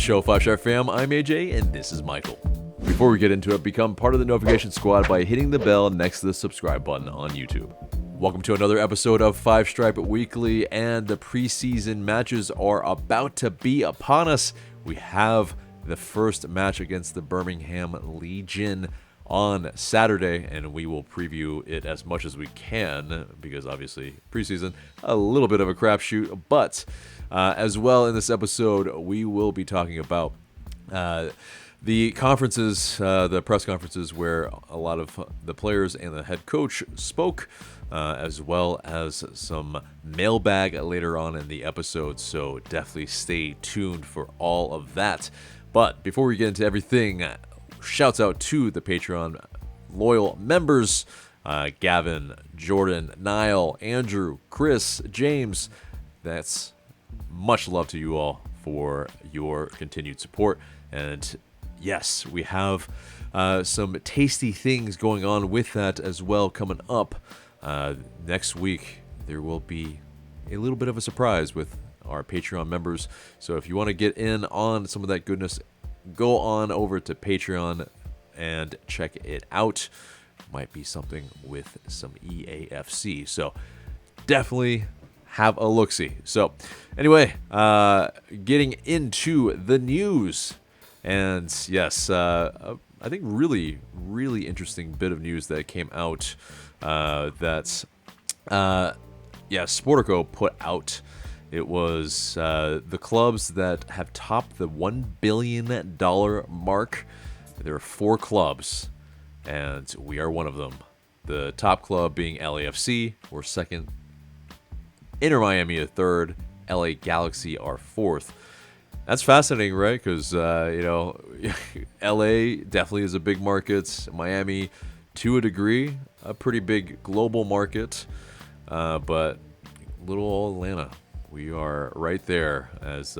show, 5-Star Fam. I'm AJ, and this is Michael. Before we get into it, become part of the notification squad by hitting the bell next to the subscribe button on YouTube. Welcome to another episode of 5-Stripe Weekly, and the preseason matches are about to be upon us. We have the first match against the Birmingham Legion on Saturday, and we will preview it as much as we can because obviously preseason, a little bit of a crapshoot, but as well in this episode, we will be talking about the conferences, the press conferences where a lot of the players and the head coach spoke, as well as some mailbag later on in the episode, so definitely stay tuned for all of that. But before we get into everything, shouts out to the Patreon loyal members, Gavin, Jordan, Niall, Andrew, Chris, James. That's much love to you all for your continued support. And yes, we have some tasty things going on with that as well coming up. Next week, there will be a little bit of a surprise with our Patreon members. So if you want to get in on some of that goodness, go on over to Patreon and check it out. Might be something with some EAFC. So definitely have a look-see. So anyway, getting into the news. And yes, I think really interesting bit of news that came out that Sportico put out. It was the clubs that have topped the $1 billion mark. There are 4 clubs, and we are one of them. The top club being LAFC, we're second. Inter Miami are third. LA Galaxy are fourth. That's fascinating, right? Because, LA definitely is a big market. Miami, to a degree, a pretty big global market. But little old Atlanta, we are right there as,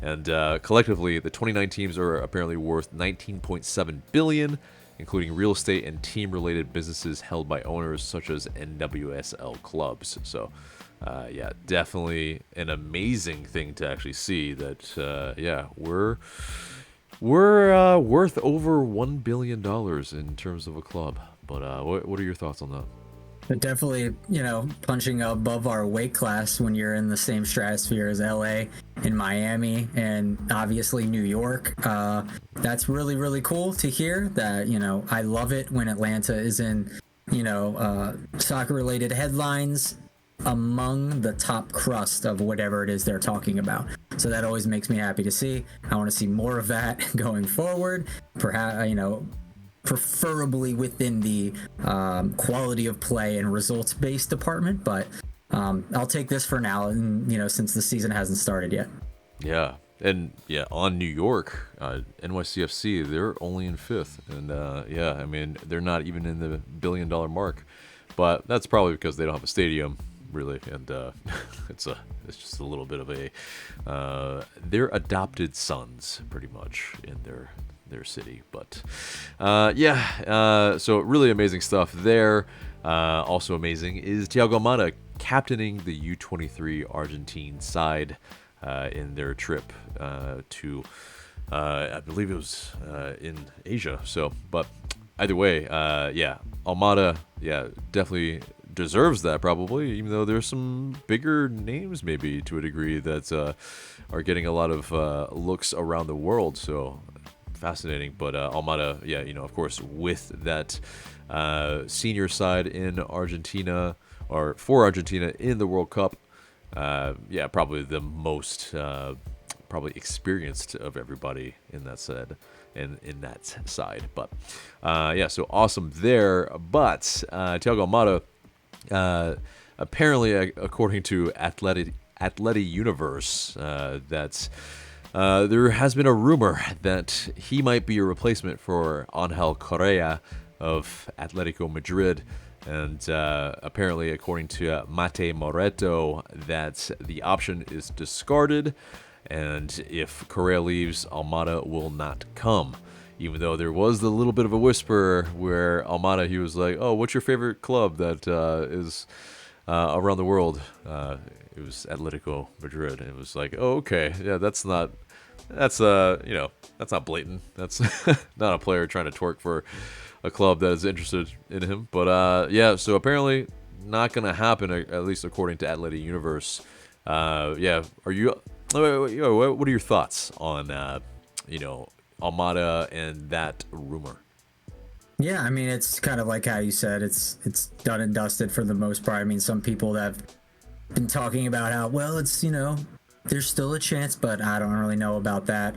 And collectively, the 29 teams are apparently worth $19.7 billion, including real estate and team-related businesses held by owners such as NWSL clubs. So, definitely an amazing thing to actually see that, we're worth over $1 billion in terms of a club. But what are your thoughts on that? But definitely, punching above our weight class when you're in the same stratosphere as LA and Miami and obviously New York. That's really, really cool to hear that, I love it when Atlanta is in, soccer-related headlines among the top crust of whatever it is they're talking about. So that always makes me happy to see. I want to see more of that going forward. Perhaps, preferably within the quality of play and results-based department, but I'll take this for now, and since the season hasn't started yet. Yeah, and on New York, NYCFC, they're only in 5th, and they're not even in the $1 billion mark, but that's probably because they don't have a stadium, really, and it's just a little bit of a they're adopted sons, pretty much, in their city. But so really amazing stuff there. Also amazing is Thiago Almada captaining the U23 Argentine side in their trip to I believe it was in Asia. So, but either way, Almada definitely deserves that, probably, even though there's some bigger names maybe to a degree that are getting a lot of looks around the world. So fascinating. But Almada, of course, with that senior side in Argentina, or for Argentina in the World Cup, probably the most probably experienced of everybody in that side. In that side, but so awesome there. But Thiago Almada, apparently, according to Atleti Universe, that there has been a rumor that he might be a replacement for Angel Correa of Atletico Madrid. And apparently, according to Mate Moreto, that the option is discarded. And if Correa leaves, Almada will not come. Even though there was the little bit of a whisper where Almada, he was like, oh, what's your favorite club that is around the world? It was Atletico Madrid. And it was like, oh, okay. Yeah, that's not that's that's not blatant. That's not a player trying to twerk for a club that is interested in him. But yeah, so apparently not gonna happen, at least according to Atleti Universe. Yeah, are you? What are your thoughts on Almada and that rumor? Yeah, I mean, it's kind of like how you said, it's done and dusted for the most part. I mean, some people that have been talking about how, well, it's, there's still a chance, but I don't really know about that.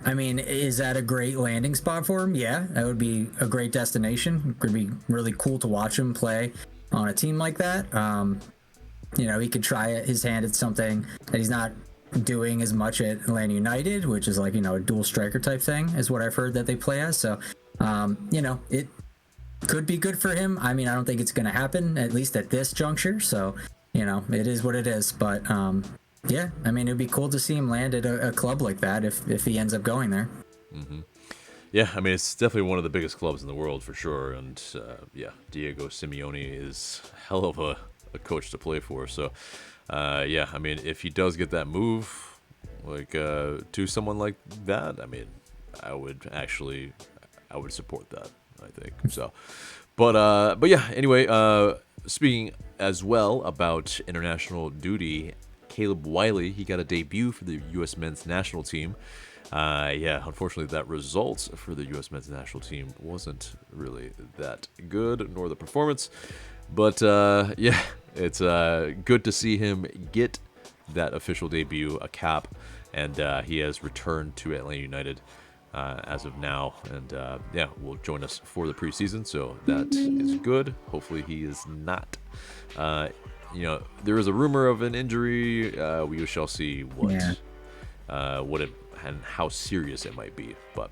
I mean, is that a great landing spot for him? Yeah, that would be a great destination. It could be really cool to watch him play on a team like that. He could try his hand at something that he's not doing as much at Atlanta United, which is like, a dual striker type thing is what I've heard that they play as. So, it could be good for him. I mean, I don't think it's going to happen, at least at this juncture. So, it is what it is. But, yeah, I mean, it'd be cool to see him land at a club like that if he ends up going there. Mm-hmm. Yeah, I mean, it's definitely one of the biggest clubs in the world for sure. And, yeah, Diego Simeone is hell of a coach to play for. So, yeah, I mean, if he does get that move, like, to someone like that, I mean, I would support that, I think. So, but yeah, anyway, speaking as well about international duty, Caleb Wiley, he got a debut for the U.S. men's national team. Yeah, unfortunately, that result for the U.S. men's national team wasn't really that good, nor the performance. But, yeah, it's good to see him get that official debut, a cap, and he has returned to Atlanta United as of now. And, yeah, will join us for the preseason, so that is good. Hopefully he is not... there is a rumor of an injury. We shall see what it and how serious it might be. But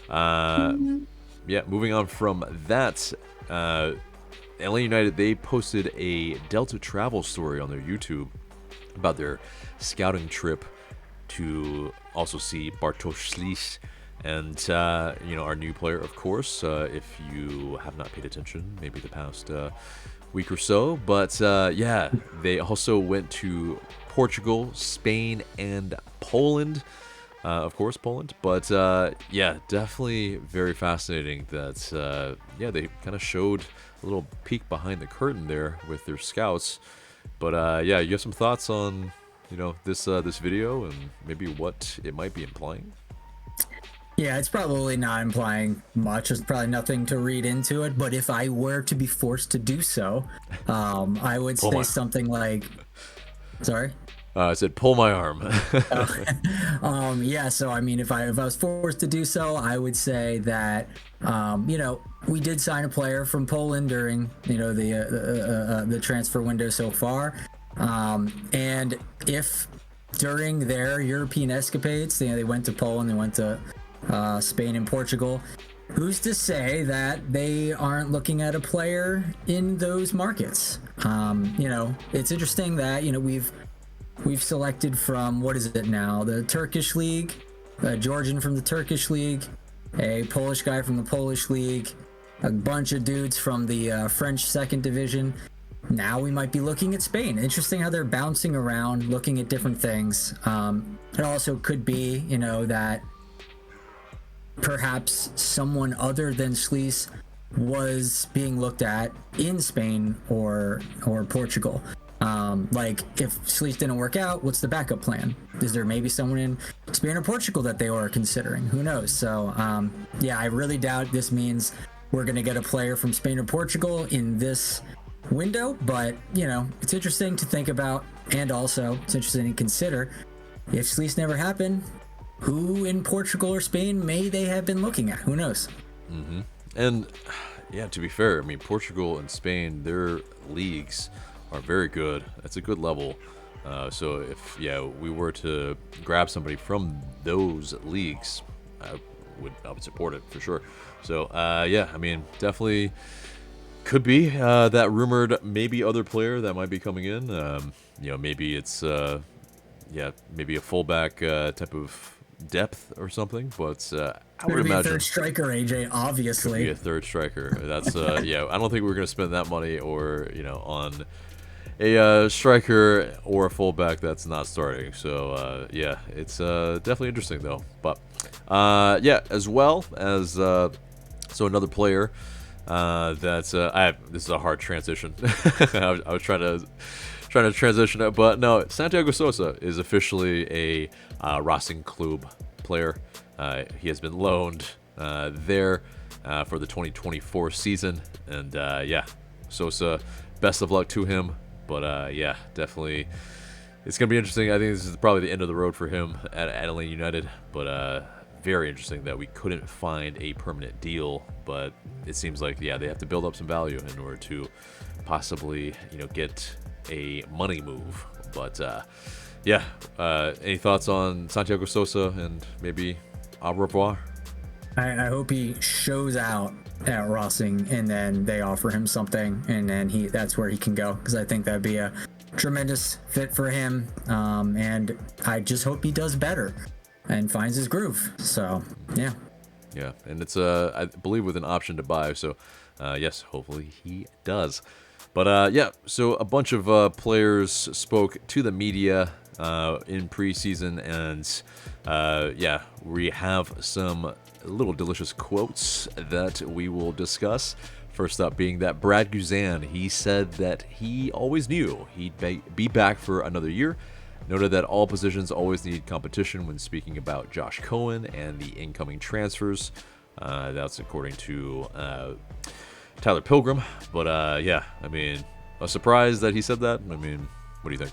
yeah, moving on from that, LA United, they posted a Delta travel story on their YouTube about their scouting trip to also see Bartosz Slisz and our new player, of course. If you have not paid attention, maybe the past week or so, but yeah, they also went to Portugal, Spain, and Poland. Of course, Poland. But yeah, definitely very fascinating that yeah, they kind of showed a little peek behind the curtain there with their scouts. But yeah, you have some thoughts on this video and maybe what it might be implying? Yeah, it's probably not implying much. There's probably nothing to read into it. But if I were to be forced to do so, I would say something like, sorry? I said, pull my arm. Yeah, so I mean, if I was forced to do so, I would say that, we did sign a player from Poland during, the transfer window so far. And if during their European escapades, they went to Poland, they went to Spain and Portugal, who's to say that they aren't looking at a player in those markets? It's interesting that, we've selected from, what is it now, the Turkish league, a Georgian from the Turkish league, a Polish guy from the Polish league, a bunch of dudes from the French second division. Now we might be looking at Spain. Interesting how they're bouncing around, looking at different things. It also could be, that perhaps someone other than Slisz was being looked at in Spain or Portugal. Like, if Slisz didn't work out, what's the backup plan? Is there maybe someone in Spain or Portugal that they were considering? Who knows? So, yeah, I really doubt this means we're going to get a player from Spain or Portugal in this window, but, it's interesting to think about, and also it's interesting to consider, if Slisz never happened, who in Portugal or Spain may they have been looking at? Who knows? Mm-hmm. And, yeah, to be fair, I mean, Portugal and Spain, their leagues are very good. It's a good level. So if we were to grab somebody from those leagues, I would support it for sure. So yeah, I mean, definitely could be that rumored maybe other player that might be coming in. Maybe it's maybe a fullback type of depth or something. But I would imagine a third striker, AJ. Obviously, could be a third striker. That's I don't think we're gonna spend that money or on a striker or a fullback that's not starting. So yeah, it's definitely interesting though. But yeah, as well as so another player that's this is a hard transition. I was trying to transition it, but no, Santiago Sosa is officially a Racing Club player. He has been loaned there for the 2024 season, and yeah, Sosa, best of luck to him. But yeah, definitely, it's gonna be interesting. I think this is probably the end of the road for him at Adelaide United, but very interesting that we couldn't find a permanent deal. But it seems like, yeah, they have to build up some value in order to possibly, get a money move. But yeah, any thoughts on Santiago Sosa and maybe au revoir? I hope he shows out at Racing and then they offer him something and then that's where he can go, because I think that'd be a tremendous fit for him. And I just hope he does better and finds his groove. So yeah. Yeah, and it's I believe with an option to buy. So yes, hopefully he does. But yeah, so a bunch of players spoke to the media in preseason, and yeah, we have some little delicious quotes that we will discuss. First up being that Brad Guzan, he said that he always knew he'd be back for another year. Noted that all positions always need competition when speaking about Josh Cohen and the incoming transfers. That's according to Tyler Pilgrim. But yeah, I mean, a surprise that he said that. I mean, what do you think?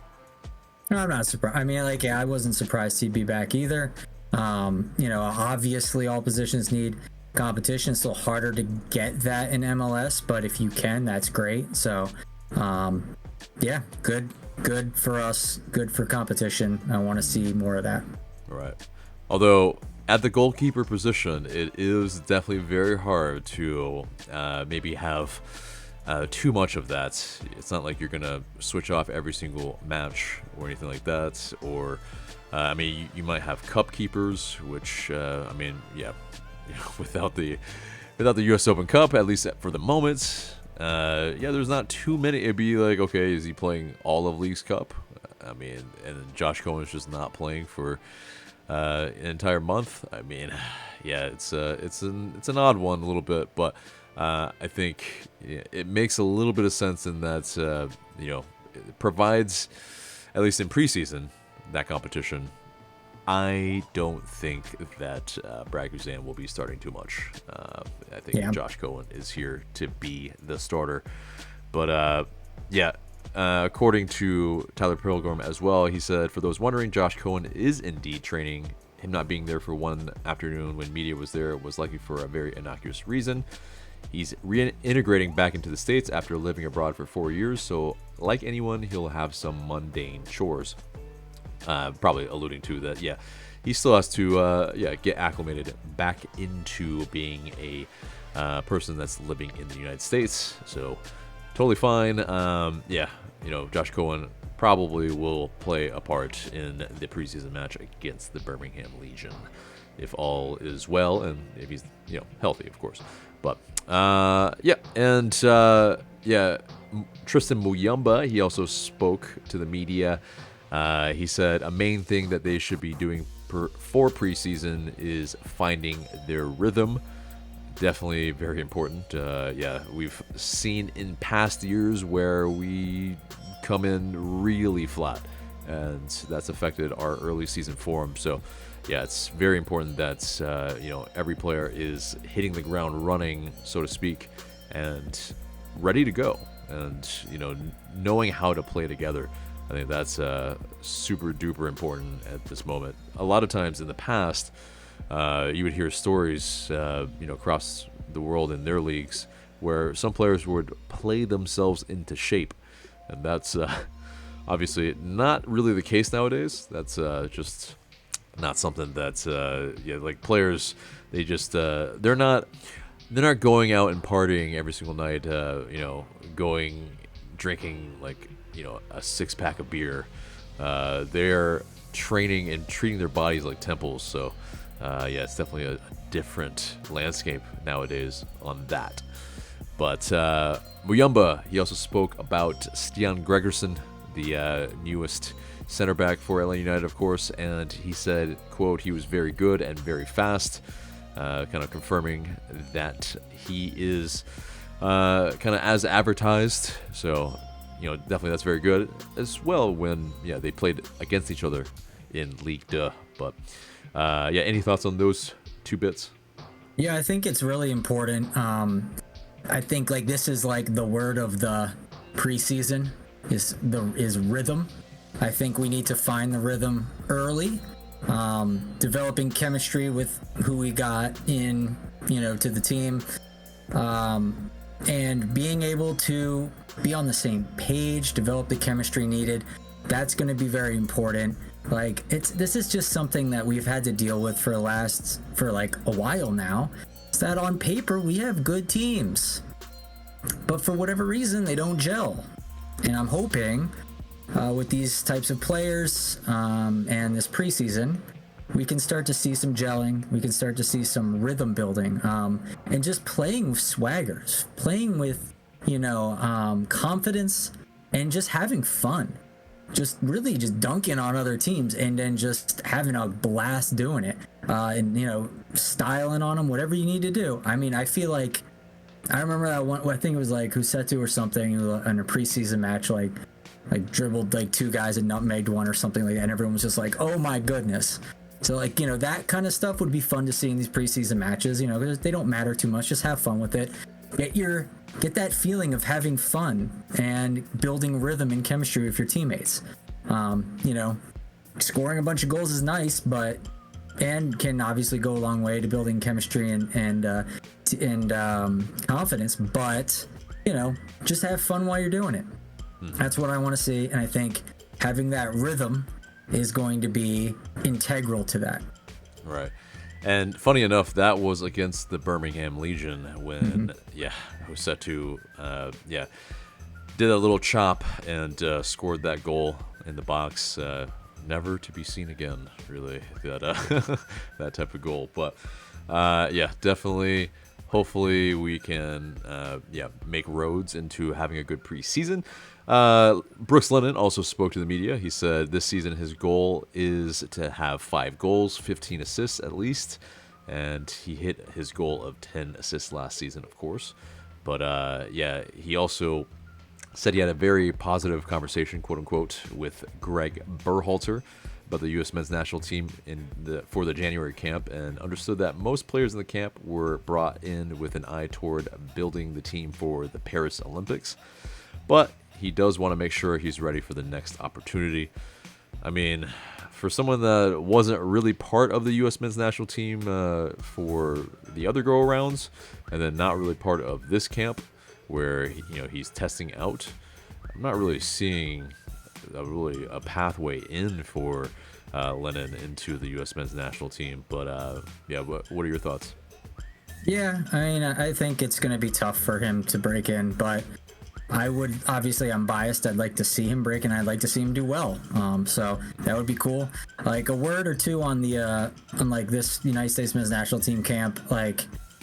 No, I'm not surprised. I mean, like, yeah, I wasn't surprised he'd be back either. Obviously all positions need competition. It's still harder to get that in MLS, but if you can, that's great. So, yeah, good for us, good for competition. I want to see more of that. Right. Although at the goalkeeper position, it is definitely very hard to maybe have too much of that. It's not like you're gonna switch off every single match or anything like that. Or I mean, you might have cup keepers, which I mean, yeah, without the U.S. Open Cup, at least for the moment. Yeah, there's not too many. It'd be like, okay, is he playing all of League's Cup? I mean, and Josh Cohen's just not playing for an entire month. I mean, yeah, it's an odd one a little bit, but I think it makes a little bit of sense in that it provides, at least in preseason, that competition. I don't think that Brad Guzan will be starting too much. I think Josh Cohen is here to be the starter. But yeah, according to Tyler Pilgrim as well, he said, for those wondering, Josh Cohen is indeed training. Him not being there for one afternoon when media was there was likely for a very innocuous reason. He's reintegrating back into the States after living abroad for 4 years, so like anyone, he'll have some mundane chores. Probably alluding to that, yeah, he still has to get acclimated back into being a person that's living in the United States. So totally fine. Yeah, Josh Cohen probably will play a part in the preseason match against the Birmingham Legion if all is well and if he's healthy, of course. But yeah, and yeah, Tristan Muyumba, he also spoke to the media. He said a main thing that they should be doing for preseason is finding their rhythm. Definitely very important. Yeah, we've seen in past years where we come in really flat, and that's affected our early season form. So yeah, it's very important that every player is hitting the ground running, so to speak, and ready to go, and knowing how to play together. I think that's super duper important at this moment. A lot of times in the past, you would hear stories, across the world in their leagues, where some players would play themselves into shape, and that's obviously not really the case nowadays. That's just not something that's like players. They just they're not going out and partying every single night. Going drinking like a 6-pack of beer. They're training and treating their bodies like temples. So yeah, it's definitely a different landscape nowadays on that. But Muyumba, he also spoke about Stian Gregerson, the newest center back for LA United, of course, and he said, quote, he was very good and very fast, kind of confirming that he is kind of as advertised. So, definitely that's very good as well when, they played against each other in Ligue 2. But, any thoughts on those two bits? Yeah, I think it's really important. I think this is the word of the preseason is rhythm. I think we need to find the rhythm early, developing chemistry with who we got in, to the team, and being able to be on the same page, develop the chemistry needed. That's going to be very important. This is just something that we've had to deal with for a while now. It's that on paper we have good teams, but for whatever reason they don't gel. And I'm hoping with these types of players and this preseason, we can start to see some gelling. We can start to see some rhythm building, and just playing with swaggers, playing with confidence, and just having fun. Just really just dunking on other teams and then just having a blast doing it, and styling on them, whatever you need to do. I mean, I feel like I remember that one. I think it was Husetu or something in a preseason match, dribbled two guys and nutmegged one or something like that, and everyone was just like, "Oh my goodness!" So that kind of stuff would be fun to see in these preseason matches. Because they don't matter too much. Just have fun with it. Get that feeling of having fun and building rhythm and chemistry with your teammates. Scoring a bunch of goals is nice, and can obviously go a long way to building chemistry and confidence. But just have fun while you're doing it. That's what I want to see, and I think having that rhythm is going to be integral to that. Right. And funny enough, that was against the Birmingham Legion when, Husetu, did a little chop and scored that goal in the box. Never to be seen again, really, that type of goal. But, definitely, hopefully we can, make roads into having a good preseason. Brooks Lennon also spoke to the media. He said this season his goal is to have 5 goals, 15 assists at least, and he hit his goal of 10 assists last season, of course. But he also said he had a very positive conversation, quote unquote, with Greg Berhalter about the U.S. men's national team for the January camp, and understood that most players in the camp were brought in with an eye toward building the team for the Paris Olympics. But he does want to make sure he's ready for the next opportunity. I mean, for someone that wasn't really part of the U.S. men's national team for the other go-arounds, and then not really part of this camp where he's testing out, I'm not really seeing a pathway in for Lennon into the U.S. men's national team. But what are your thoughts? Yeah, I mean, I think it's going to be tough for him to break in, but I'm biased. I'd like to see him break, and I'd like to see him do well. So that would be cool. A word or two on this United States men's national team camp,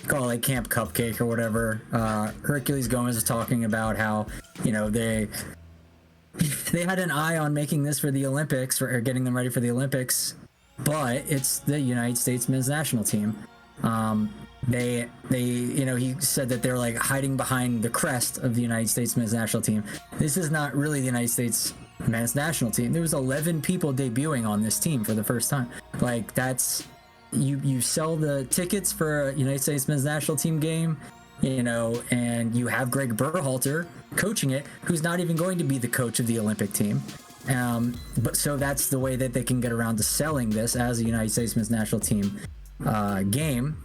call it Camp Cupcake or whatever. Hercules Gomez is talking about how, they had an eye on making this for the Olympics, or getting them ready for the Olympics, but it's the United States men's national team. They he said that they're hiding behind the crest of the United States men's national team. This is not really the United States men's national team. There was 11 people debuting on this team for the first time. That's, you sell the tickets for a United States men's national team game, and you have Greg Berhalter coaching it, who's not even going to be the coach of the Olympic team. But so that's the way that they can get around to selling this as a United States men's national team game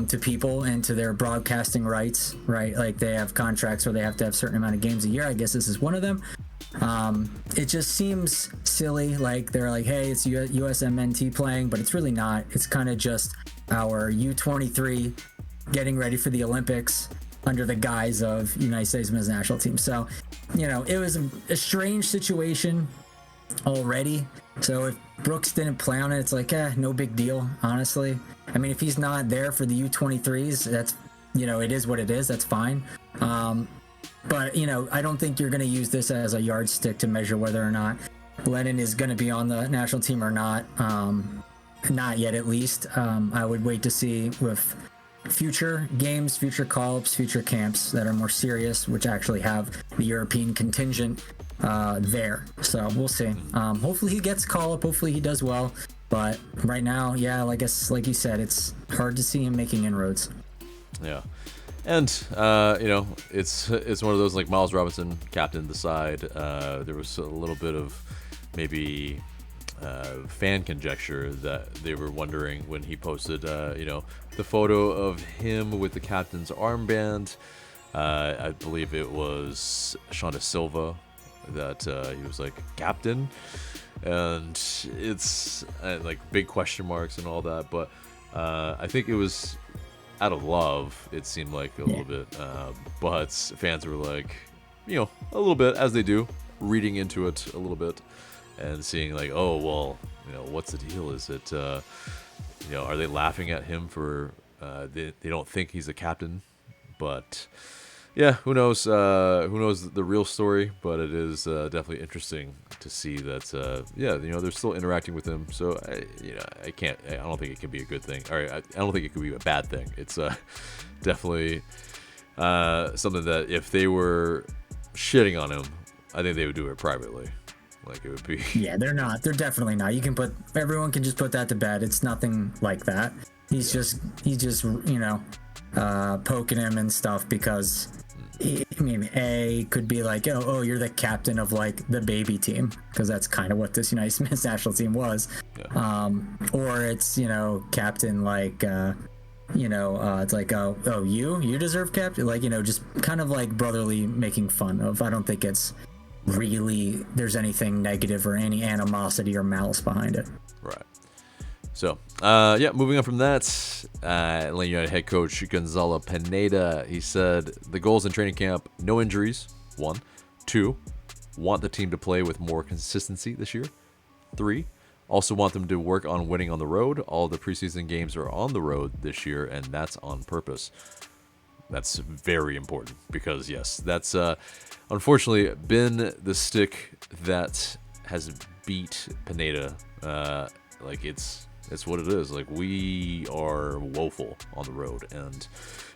to people and to their broadcasting rights, right? They have contracts where they have to have a certain amount of games a year. I guess this is one of them. It just seems silly. They're hey, it's USMNT playing, but it's really not. It's kind of just our U23 getting ready for the Olympics under the guise of United States men's national team. So, it was a strange situation already. So if Brooks didn't play on it, it's no big deal, honestly. I mean, if he's not there for the U23s, that's, it is what it is. That's fine. But, I don't think you're going to use this as a yardstick to measure whether or not Lennon is going to be on the national team or not. Not yet, at least. I would wait to see with future games, future call-ups, future camps that are more serious, which actually have the European contingent there. So we'll see. Hopefully he gets call-up. Hopefully he does well. But right now, yeah, like you said, it's hard to see him making inroads. Yeah. And, it's one of those, like, Miles Robinson captained the side. There was a little bit of maybe fan conjecture that they were wondering when he posted, the photo of him with the captain's armband. I believe it was Shonda Silva that he was like, captain. And it's like big question marks and all that. But I think it was out of love, it seemed like a little bit. But fans were like, a little bit, as they do, reading into it a little bit and seeing like, oh, well, what's the deal? Is it, are they laughing at him for, they don't think he's a captain? But yeah, who knows? Who knows the real story? But it is definitely interesting to see that. They're still interacting with him. So I don't think it can be a good thing. All right, I don't think it could be a bad thing. It's definitely something that if they were shitting on him, I think they would do it privately. Like it would be. Yeah, they're not. They're definitely not. Everyone can just put that to bed. It's nothing like that. He's just poking him and stuff because. Could be like, oh, you're the captain of like the baby team, because that's kind of what this United States national team was. Yeah. Or it's captain like it's like oh you deserve captain, like just kind of like brotherly making fun of. I don't think it's really there's anything negative or any animosity or malice behind it. Right. So, moving on from that, Atlanta United head coach Gonzalo Pineda, he said the goals in training camp, no injuries, 1. 2, want the team to play with more consistency this year. 3, also want them to work on winning on the road. All the preseason games are on the road this year, and that's on purpose. That's very important because, yes, that's unfortunately been the stick that has beat Pineda. It's what it is. Like, we are woeful on the road. And,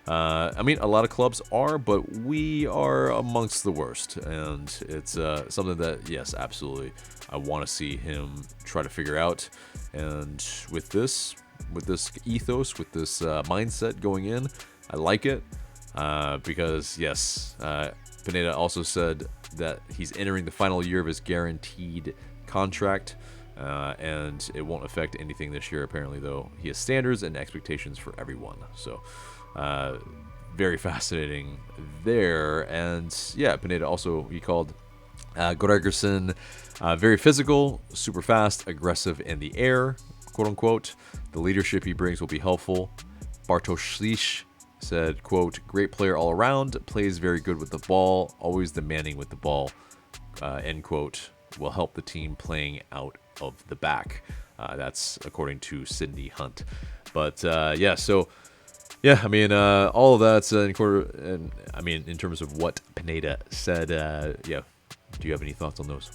a lot of clubs are, but we are amongst the worst. And it's something that, yes, absolutely, I want to see him try to figure out. And with this ethos, with this mindset going in, I like it. Because, yes, Pineda also said that he's entering the final year of his guaranteed contract. And it won't affect anything this year, apparently, though. He has standards and expectations for everyone. So, very fascinating there. And, yeah, Pineda also, he called Goregerson very physical, super fast, aggressive in the air, quote-unquote. The leadership he brings will be helpful. Bartosz said, quote, great player all around, plays very good with the ball, always demanding with the ball, end quote. Will help the team playing out of the back. That's according to Sydney Hunt. But all of that's in terms of what Pineda said. Do you have any thoughts on those?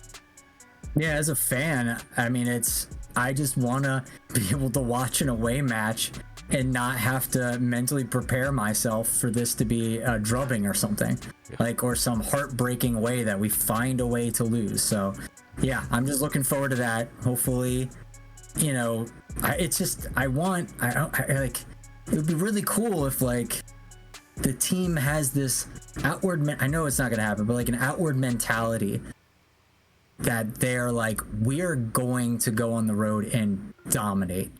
Yeah, as a fan, I just want to be able to watch an away match and not have to mentally prepare myself for this to be a drubbing or something, or some heartbreaking way that we find a way to lose. So, yeah, I'm just looking forward to that. Hopefully, it would be really cool if the team has this outward. I know it's not going to happen, but an outward mentality that they're like, we're going to go on the road and dominate.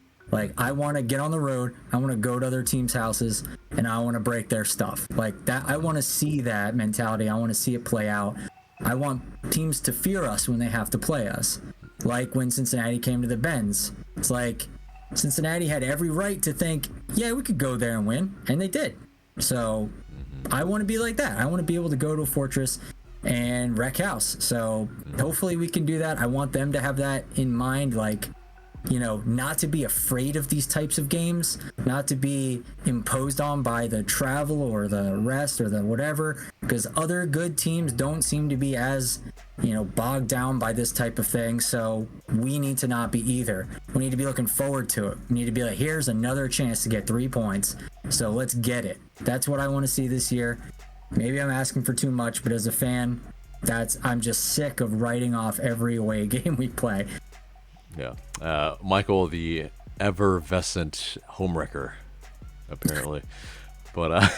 I want to get on the road. I want to go to other teams' houses, and I want to break their stuff. That. I want to see that mentality. I want to see it play out. I want teams to fear us when they have to play us. Like when Cincinnati came to the Benz. It's like Cincinnati had every right to think, yeah, we could go there and win, and they did. So I want to be like that. I want to be able to go to a fortress and wreck house. So hopefully we can do that. I want them to have that in mind. not to be afraid of these types of games, not to be imposed on by the travel or the rest or the whatever, because other good teams don't seem to be as, bogged down by this type of thing. So we need to not be either. We need to be looking forward to it. We need to be like, here's another chance to get 3 points. So let's get it. That's what I want to see this year. Maybe I'm asking for too much, but as a fan, I'm just sick of writing off every away game we play. Yeah. Michael, the effervescent homewrecker, apparently. But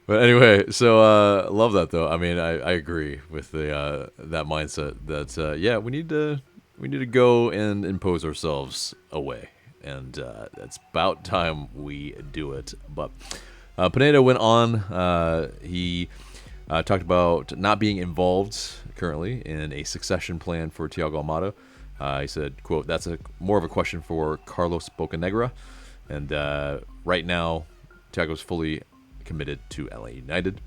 but anyway, so love that though. I mean, I agree with the that mindset that we need to go and impose ourselves away, and it's about time we do it. But Pineda went on. He talked about not being involved currently in a succession plan for Thiago Almada. He said, quote, "That's more of a question for Carlos Bocanegra. And right now, Thiago's fully committed to LA United."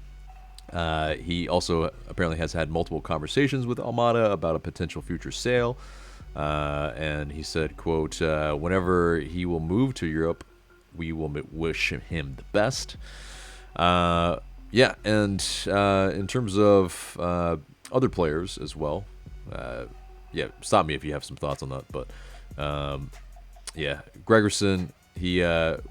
He also apparently has had multiple conversations with Almada about a potential future sale. And he said, quote, "Whenever he will move to Europe, we will wish him the best." Yeah, and in terms of other players as well, stop me if you have some thoughts on that. But Gregerson, he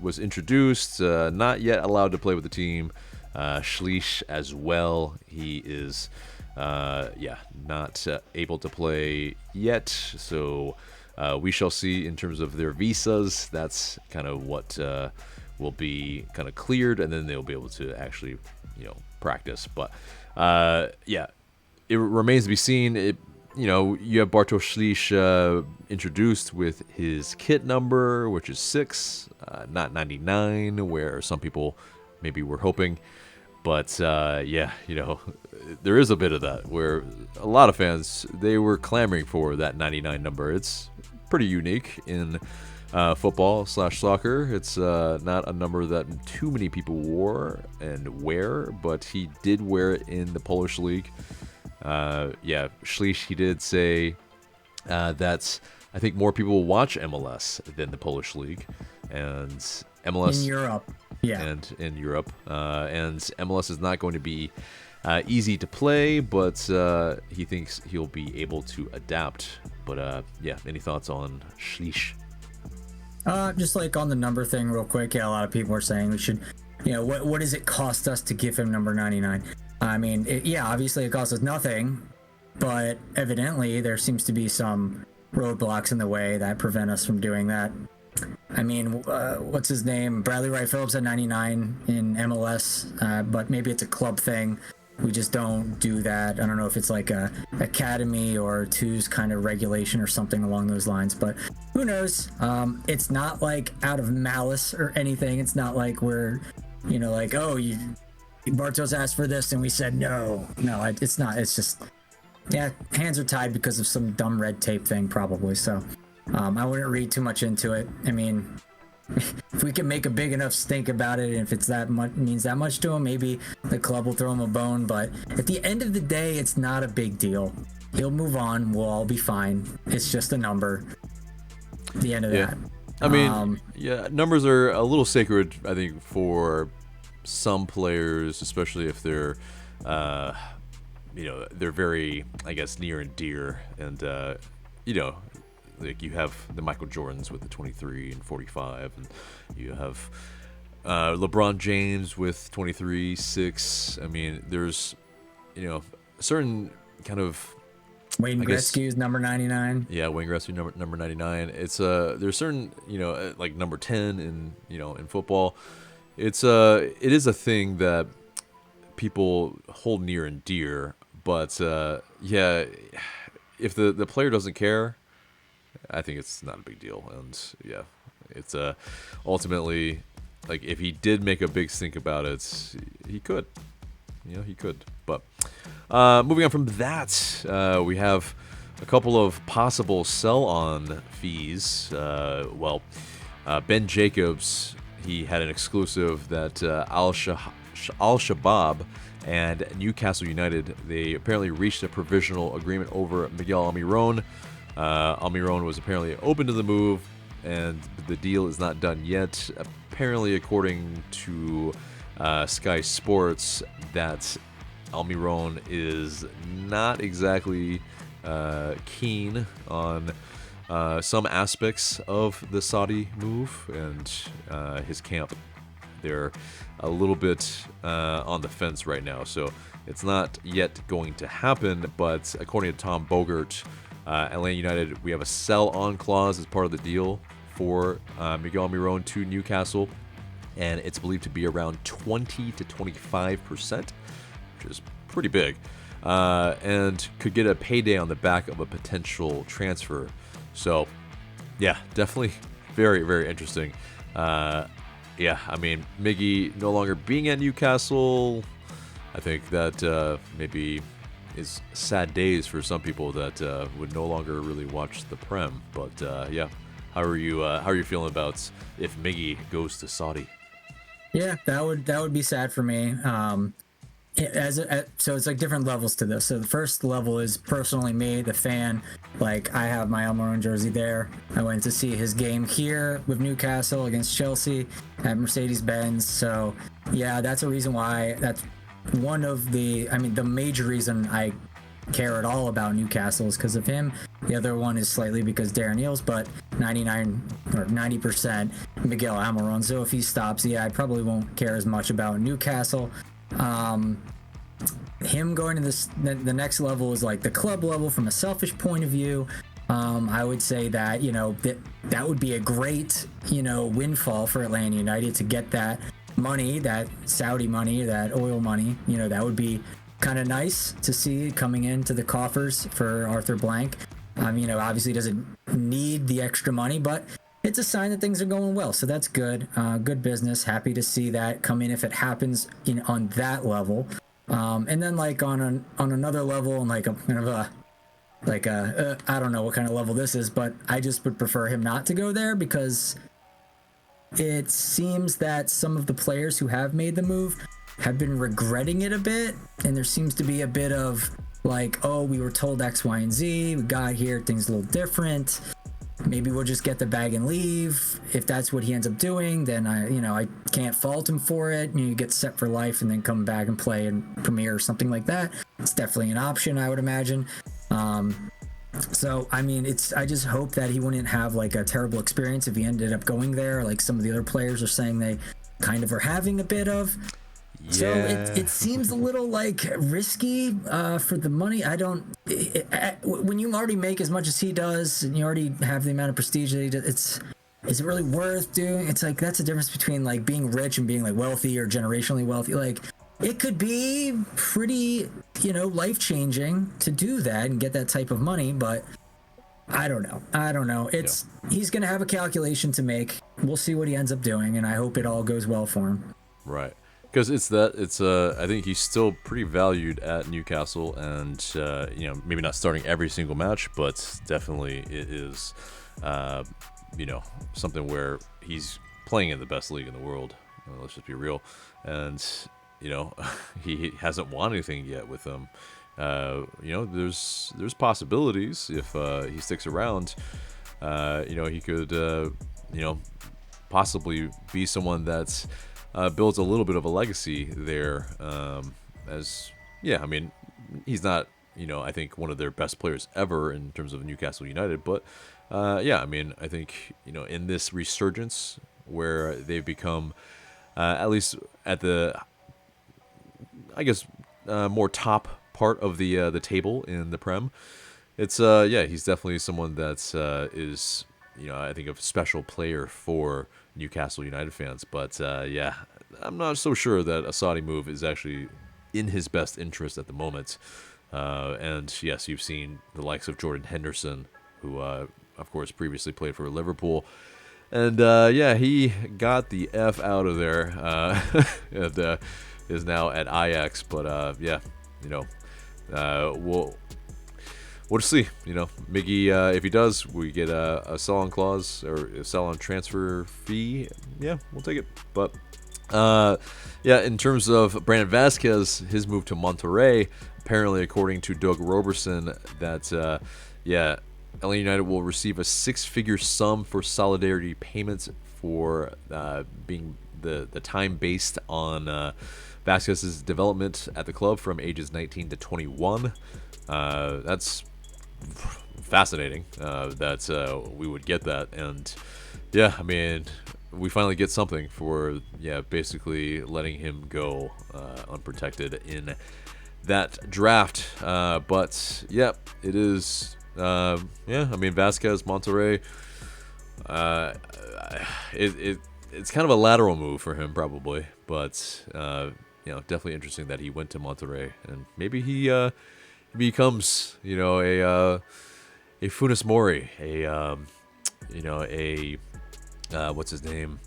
was introduced, not yet allowed to play with the team. Schlich as well, he is not able to play yet. So we shall see in terms of their visas. That's kind of what will be kind of cleared, and then they'll be able to actually practice. But it remains to be seen. You have Bartosz Schlich introduced with his kit number, which is 6, not 99, where some people maybe were hoping. But there is a bit of that where a lot of fans, they were clamoring for that 99 number. It's pretty unique in football/soccer. It's not a number that too many people wore and wear, but he did wear it in the Polish league. Schlich, he did say that I think more people will watch MLS than the Polish league, and MLS in Europe. Yeah, and in Europe, and MLS is not going to be easy to play, but he thinks he'll be able to adapt. But any thoughts on Schlich? Just like on the number thing real quick, a lot of people are saying we should, what does it cost us to give him number 99? I mean, obviously it costs us nothing, but evidently there seems to be some roadblocks in the way that prevent us from doing that. I mean, what's his name? Bradley Wright Phillips at 99 in MLS, but maybe it's a club thing. We just don't do that. I don't know if it's like a academy or twos kind of regulation or something along those lines, but who knows? It's not like out of malice or anything. It's not like we're, Bartos asked for this and we said no. No, it's not. It's just, hands are tied because of some dumb red tape thing probably. So I wouldn't read too much into it. I mean, if we can make a big enough stink about it, and if it's that much means that much to him, maybe the club will throw him a bone. But at the end of the day, it's not a big deal. He'll move on. We'll all be fine. It's just a number. At the end of that. I mean, numbers are a little sacred, I think, for some players, especially if they're, they're very, I guess, near and dear, and like you have the Michael Jordans with the 23 and 45, and you have LeBron James with 23, 6. I mean, there's, a certain kind of Wayne Gretzky's number 99. Yeah, Wayne Gretzky number 99. It's there's certain like number 10 in football. It is a thing that people hold near and dear, but if the player doesn't care, I think it's not a big deal. And it's ultimately, like, if he did make a big stink about it, he could. He could. But moving on from that, we have a couple of possible sell-on fees. Ben Jacobs, he had an exclusive that Al-Shabaab and Newcastle United, they apparently reached a provisional agreement over Miguel Almiron. Almiron was apparently open to the move, and the deal is not done yet. Apparently, according to Sky Sports, that Almiron is not exactly keen on some aspects of the Saudi move, and his camp, they're a little bit on the fence right now. So it's not yet going to happen, but according to Tom Bogert, Atlanta United, we have a sell-on clause as part of the deal for Miguel Almiron to Newcastle, and it's believed to be around 20 to 25%, which is pretty big, and could get a payday on the back of a potential transfer. So, yeah, definitely very, very interesting. Yeah, I mean, Miggy no longer being at Newcastle, I think that maybe is sad days for some people that would no longer really watch the Prem. But yeah, how are you feeling about if Miggy goes to Saudi? Yeah, that would be sad for me. So it's like different levels to this. So the first level is personally me, the fan. Like, I have my Almiron jersey there. I went to see his game here with Newcastle against Chelsea at Mercedes-Benz. So yeah, that's a reason why. That's one of the major reason I care at all about Newcastle is because of him. The other one is slightly because Darren Eales, but 99 or 90% Miguel Almiron. So if he stops, yeah, I probably won't care as much about Newcastle. Him going to the next level is like the club level from a selfish point of view. I would say that, that would be a great, windfall for Atlanta United to get that money, that Saudi money, that oil money. That would be kind of nice to see coming into the coffers for Arthur Blank. Obviously doesn't need the extra money, but it's a sign that things are going well. So that's good. Good business. Happy to see that come in if it happens on that level. And then like on another level, and like a kind of I don't know what kind of level this is, but I just would prefer him not to go there, because it seems that some of the players who have made the move have been regretting it a bit, and there seems to be a bit of like, oh, we were told X, Y, and Z, we got here, things a little different. Maybe we'll just get the bag and leave. If that's what he ends up doing, then I can't fault him for it. You get set for life and then come back and play in Premier or something like that. It's definitely an option, I would imagine. So I just hope that he wouldn't have like a terrible experience if he ended up going there, like some of the other players are saying they kind of are having a bit of. Yeah. So it seems a little like risky for the money. When you already make as much as he does and you already have the amount of prestige that he does, is it really worth doing? It's like, that's the difference between like being rich and being like wealthy or generationally wealthy. Like, it could be pretty, life-changing to do that and get that type of money, but I don't know. He's going to have a calculation to make. We'll see what he ends up doing, and I hope it all goes well for him. Right. Because I think he's still pretty valued at Newcastle, and maybe not starting every single match, but definitely it is, something where he's playing in the best league in the world. Let's just be real, and he hasn't won anything yet with them. There's possibilities if he sticks around. He could possibly be someone that's builds a little bit of a legacy there. He's not, I think one of their best players ever in terms of Newcastle United, but I think, in this resurgence where they've become, at least at the, I guess, more top part of the table in the Prem, it's, he's definitely someone that's is, I think a special player for Newcastle United fans, but I'm not so sure that a Saudi move is actually in his best interest at the moment. And yes, you've seen the likes of Jordan Henderson, who of course previously played for Liverpool, and he got the F out of there and is now at Ajax. But we'll see. Miggy, if he does, we get a sell-on clause or a sell-on transfer fee. Yeah, we'll take it. But in terms of Brandon Vazquez, his move to Monterrey, apparently according to Doug Roberson, that Atlanta United will receive a six-figure sum for solidarity payments for being the time based on Vazquez's development at the club from ages 19 to 21. That's fascinating that we would get that. And yeah, I mean, we finally get something for basically letting him go unprotected in that draft. But yeah, it is I mean, Vazquez, Monterrey, it's kind of a lateral move for him probably, but definitely interesting that he went to Monterrey, and maybe he becomes a Funes Mori, what's his name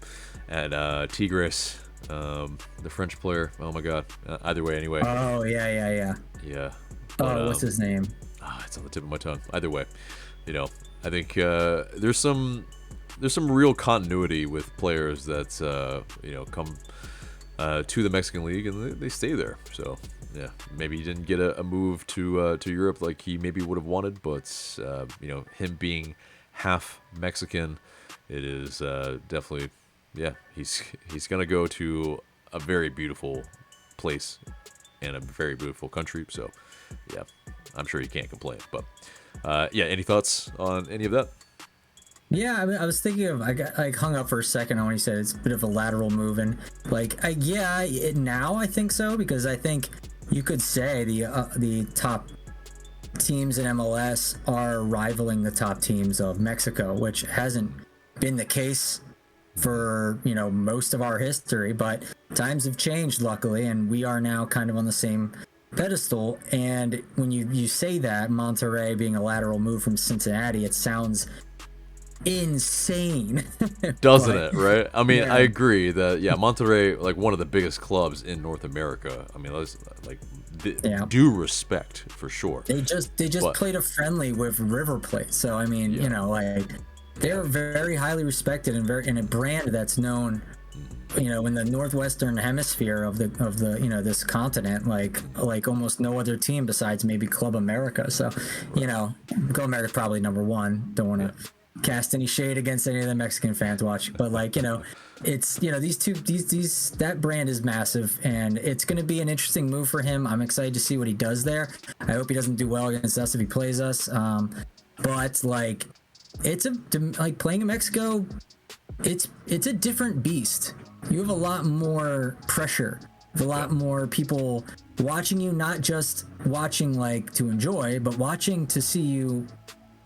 at Tigres, the French player. Oh my God. Either way, anyway. Oh yeah. But, what's his name? It's on the tip of my tongue. Either way, I think there's some real continuity with players that come to the Mexican League and they stay there. So yeah, maybe he didn't get a move to Europe like he maybe would have wanted, but him being half Mexican, it is definitely he's gonna go to a very beautiful place and a very beautiful country. So yeah, I'm sure he can't complain. But any thoughts on any of that? Yeah, I mean, I was thinking of, I hung up for a second on when he said it's a bit of a lateral move, and now I think so, because I think you could say the top teams in MLS are rivaling the top teams of Mexico, which hasn't been the case for most of our history, but times have changed luckily, and we are now kind of on the same pedestal. And when you say that, Monterrey being a lateral move from Cincinnati, it sounds insane. Doesn't it, right? I mean, I agree that Monterrey, like one of the biggest clubs in North America. I mean, let's due respect for sure. They just played a friendly with River Plate, so I mean, they're very highly respected and in a brand that's known, in the northwestern hemisphere of the this continent, like almost no other team besides maybe Club America. So, Club America's probably number one. Don't want to cast any shade against any of the Mexican fans watching, but it's that brand is massive, and it's going to be an interesting move for him. I'm excited to see what he does there. I hope he doesn't do well against us if he plays us. But it's playing in Mexico. It's a different beast. You have a lot more pressure, a lot more people watching you, not just watching to enjoy, but watching to see you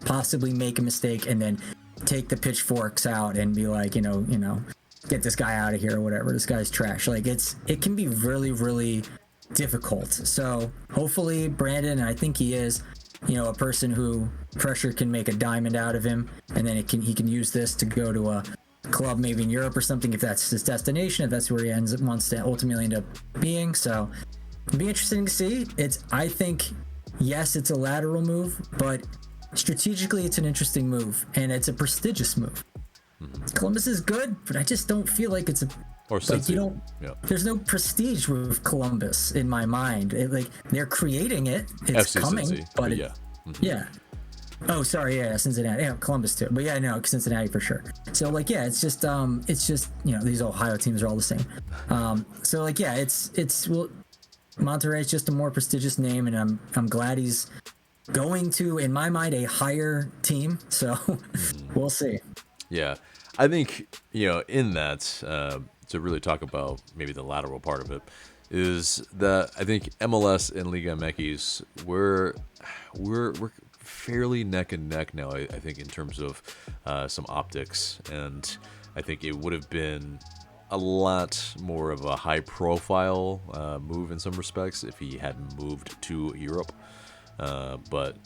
possibly make a mistake and then take the pitchforks out and be like, get this guy out of here or whatever. This guy's trash. It can be really, really difficult. So hopefully Brandon, and I think he is, a person who pressure can make a diamond out of him, and then he can use this to go to a club maybe in Europe or something, if that's his destination, if that's where he wants to ultimately end up being. So it'd be interesting to see. I think, yes, it's a lateral move, but strategically it's an interesting move, and it's a prestigious move. Columbus is good, but I just don't feel like it's there's no prestige with Columbus in my mind. They're creating it, it's FC coming, Cincy, but yeah. Oh, sorry, Cincinnati, Columbus too, but Cincinnati for sure. So it's just these Ohio teams are all the same. Monterrey's just a more prestigious name, and I'm glad he's going to, in my mind, a higher team. So we'll see. Yeah, I think in that to really talk about maybe the lateral part of it is that I think MLS and Liga MX we're fairly neck and neck now. I think in terms of some optics, and I think it would have been a lot more of a high profile move in some respects if he hadn't moved to Europe. But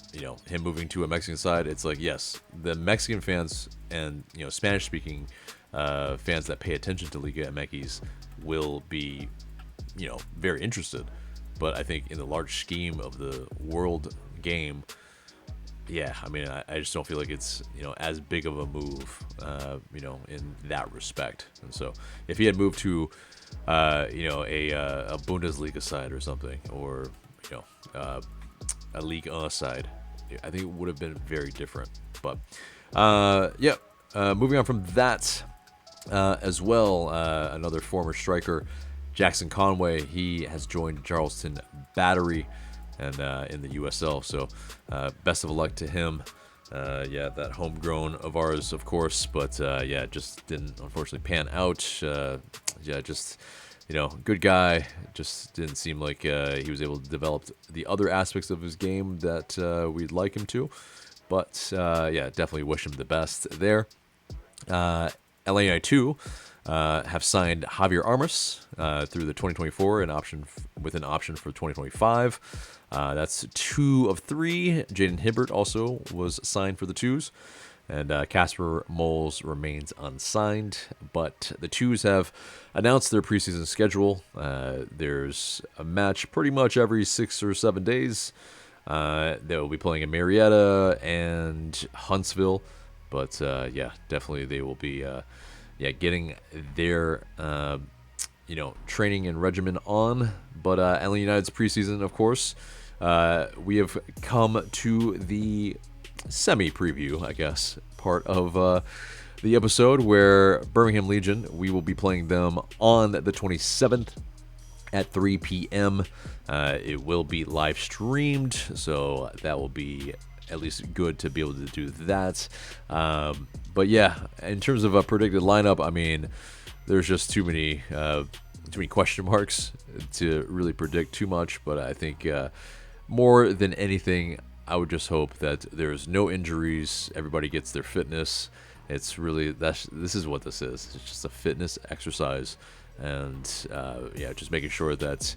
him moving to a Mexican side, it's yes, the Mexican fans and Spanish speaking fans that pay attention to Liga MX will be very interested. But I think in the large scheme of the world game, I mean, I just don't feel like it's as big of a move in that respect. And so if he had moved to a Bundesliga side or something, or a Ligue 1 side, I think it would have been very different. But moving on from that as well, another former striker, Jackson Conway, he has joined Charleston Battery and in the USL. So best of luck to him. That homegrown of ours, of course, but just didn't unfortunately pan out. Good guy. Just didn't seem like he was able to develop the other aspects of his game that we'd like him to. But definitely wish him the best there. LAI2 have signed Javier Armas through the 2024 with an option for 2025. That's 2 of 3. Jaden Hibbert also was signed for the 2s. And Casper Moles remains unsigned. But the 2s have announced their preseason schedule. There's a match pretty much every 6 or 7 days. They will be playing in Marietta and Huntsville. But definitely they will be getting their training and regimen on. But LA United's preseason, of course, we have come to the semi-preview, I guess, part of the episode where Birmingham Legion, we will be playing them on the 27th at 3 p.m. It will be live streamed, so that will be at least good to be able to do that. But in terms of a predicted lineup, I mean, there's just too many question marks to really predict too much. But I think more than anything, I would just hope that there's no injuries. Everybody gets their fitness. It's really this is what this is. It's just a fitness exercise, and just making sure that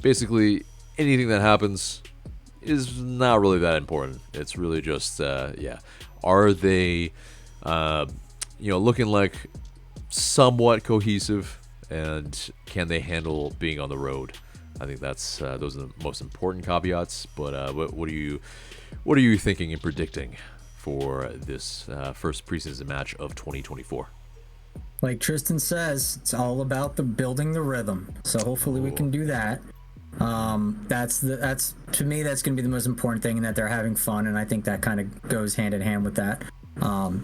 basically anything that happens is not really that important. It's really just are they looking like somewhat cohesive, and can they handle being on the road? I think that's those are the most important caveats. But what are you thinking and predicting for this first preseason match of 2024? Like Tristan says, it's all about building the rhythm. So hopefully we can do that. That's to me, that's going to be the most important thing, and that they're having fun, and I think that kind of goes hand in hand with that.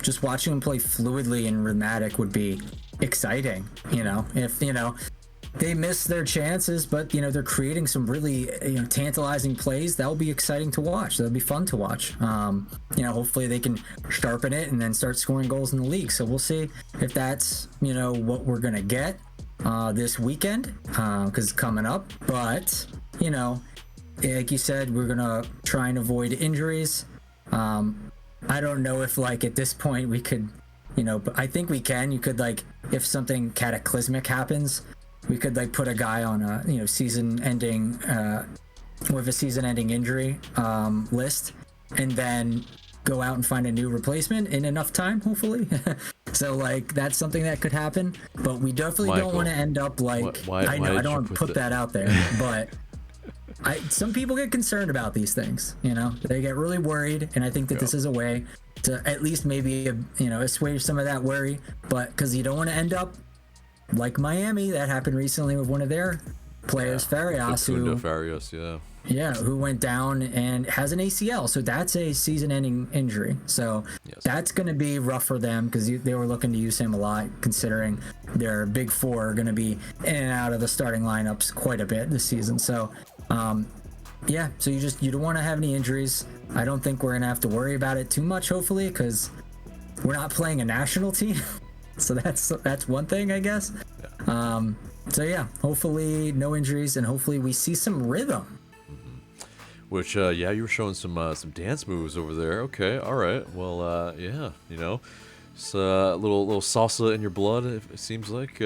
Just watching them play fluidly and rhythmic would be exciting. If they miss their chances, but they're creating some really tantalizing plays, that will be exciting to watch. That'll be fun to watch. Hopefully they can sharpen it and then start scoring goals in the league. So we'll see if that's what we're gonna get this weekend, because it's coming up. But like you said, we're gonna try and avoid injuries. I don't know if at this point we could, but I think we can. You could if something cataclysmic happens, we could put a guy on a season-ending with a season-ending injury list, and then go out and find a new replacement in enough time, hopefully. So that's something that could happen, but we definitely don't want to end up I know I don't want to put that out there, but some people get concerned about these things. They get really worried, and I think that this is a way to at least maybe assuage some of that worry, but because you don't want to end up like Miami. That happened recently with one of their players, Farias, who went down and has an ACL. So that's a season-ending injury. So that's going to be rough for them, because they were looking to use him a lot, considering their big four are going to be in and out of the starting lineups quite a bit this season. So, so you don't want to have any injuries. I don't think we're going to have to worry about it too much, hopefully, because we're not playing a national team. So that's one thing, I guess. Hopefully no injuries, and hopefully we see some rhythm. Which you were showing some dance moves over there. Okay, all right. Well, it's a little salsa in your blood. It seems like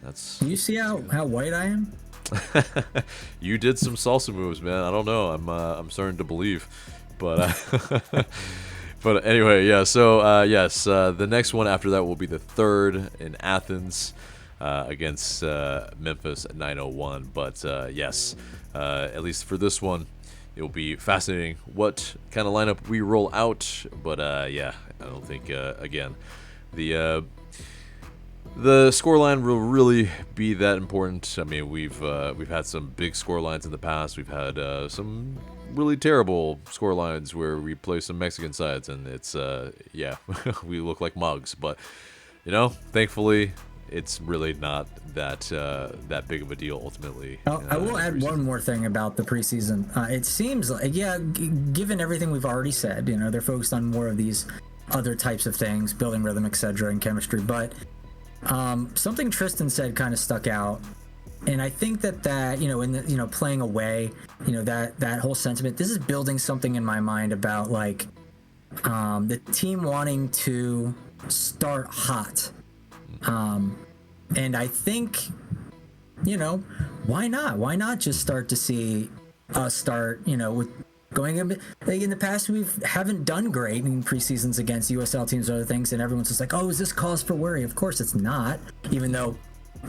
that's. You see how white I am? You did some salsa moves, man. I don't know. I'm starting to believe, but. But anyway, so the next one after that will be the 3rd in Athens against Memphis at 9:01. But at least for this one, it will be fascinating what kind of lineup we roll out. But I don't think again the scoreline will really be that important. I mean, we've had some big scorelines in the past. We've had some really terrible score lines where we play some Mexican sides, and it's we look like mugs. But thankfully, it's really not that big of a deal ultimately. I will add one more thing about the preseason. It seems like, given everything we've already said, they're focused on more of these other types of things, building rhythm, etc., and chemistry. But something Tristan said kind of stuck out, and I think that in the playing away, that whole sentiment. This is building something in my mind about like the team wanting to start hot. And I think, why not? Why not just start to see us start, with going a bit, like in the past, we haven't done great in preseasons against USL teams or other things, and everyone's just like, oh, is this cause for worry? Of course it's not, even though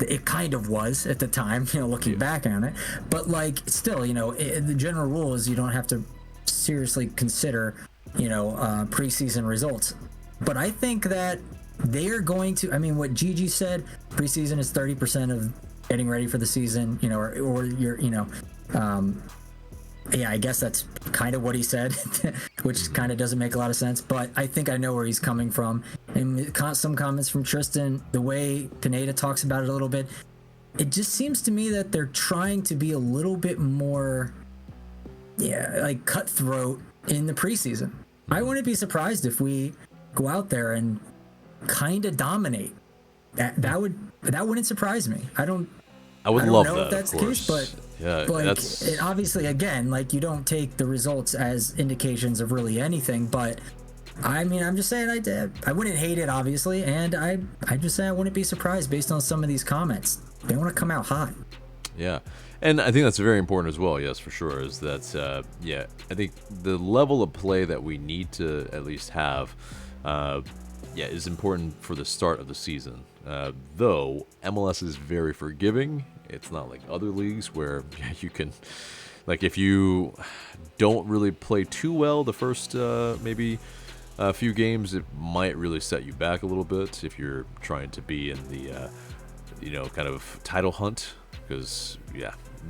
it kind of was at the time, looking back on it. But like, still, the general rule is you don't have to seriously consider, preseason results. But I think that they're going to, what Gigi said, preseason is 30% of getting ready for the season, or you're, I guess that's kind of what he said, which kind of doesn't make a lot of sense, but I think I know where he's coming from. And some comments from Tristan, the way Pineda talks about it a little bit, it just seems to me that they're trying to be a little bit more, like cutthroat in the preseason. I wouldn't be surprised if we go out there and kind of dominate. That wouldn't surprise me. I don't love know that, if that's the case, but it obviously, again, like, you don't take the results as indications of really anything. But I'm just saying, I wouldn't hate it, obviously, and I just say I wouldn't be surprised based on some of these comments. They want to come out hot. Yeah. And I think that's very important as well, yes, for sure, is that, I think the level of play that we need to at least have, is important for the start of the season. Though MLS is very forgiving. It's not like other leagues where you can, like, if you don't really play too well the first maybe a few games, it might really set you back a little bit if you're trying to be in the kind of title hunt, because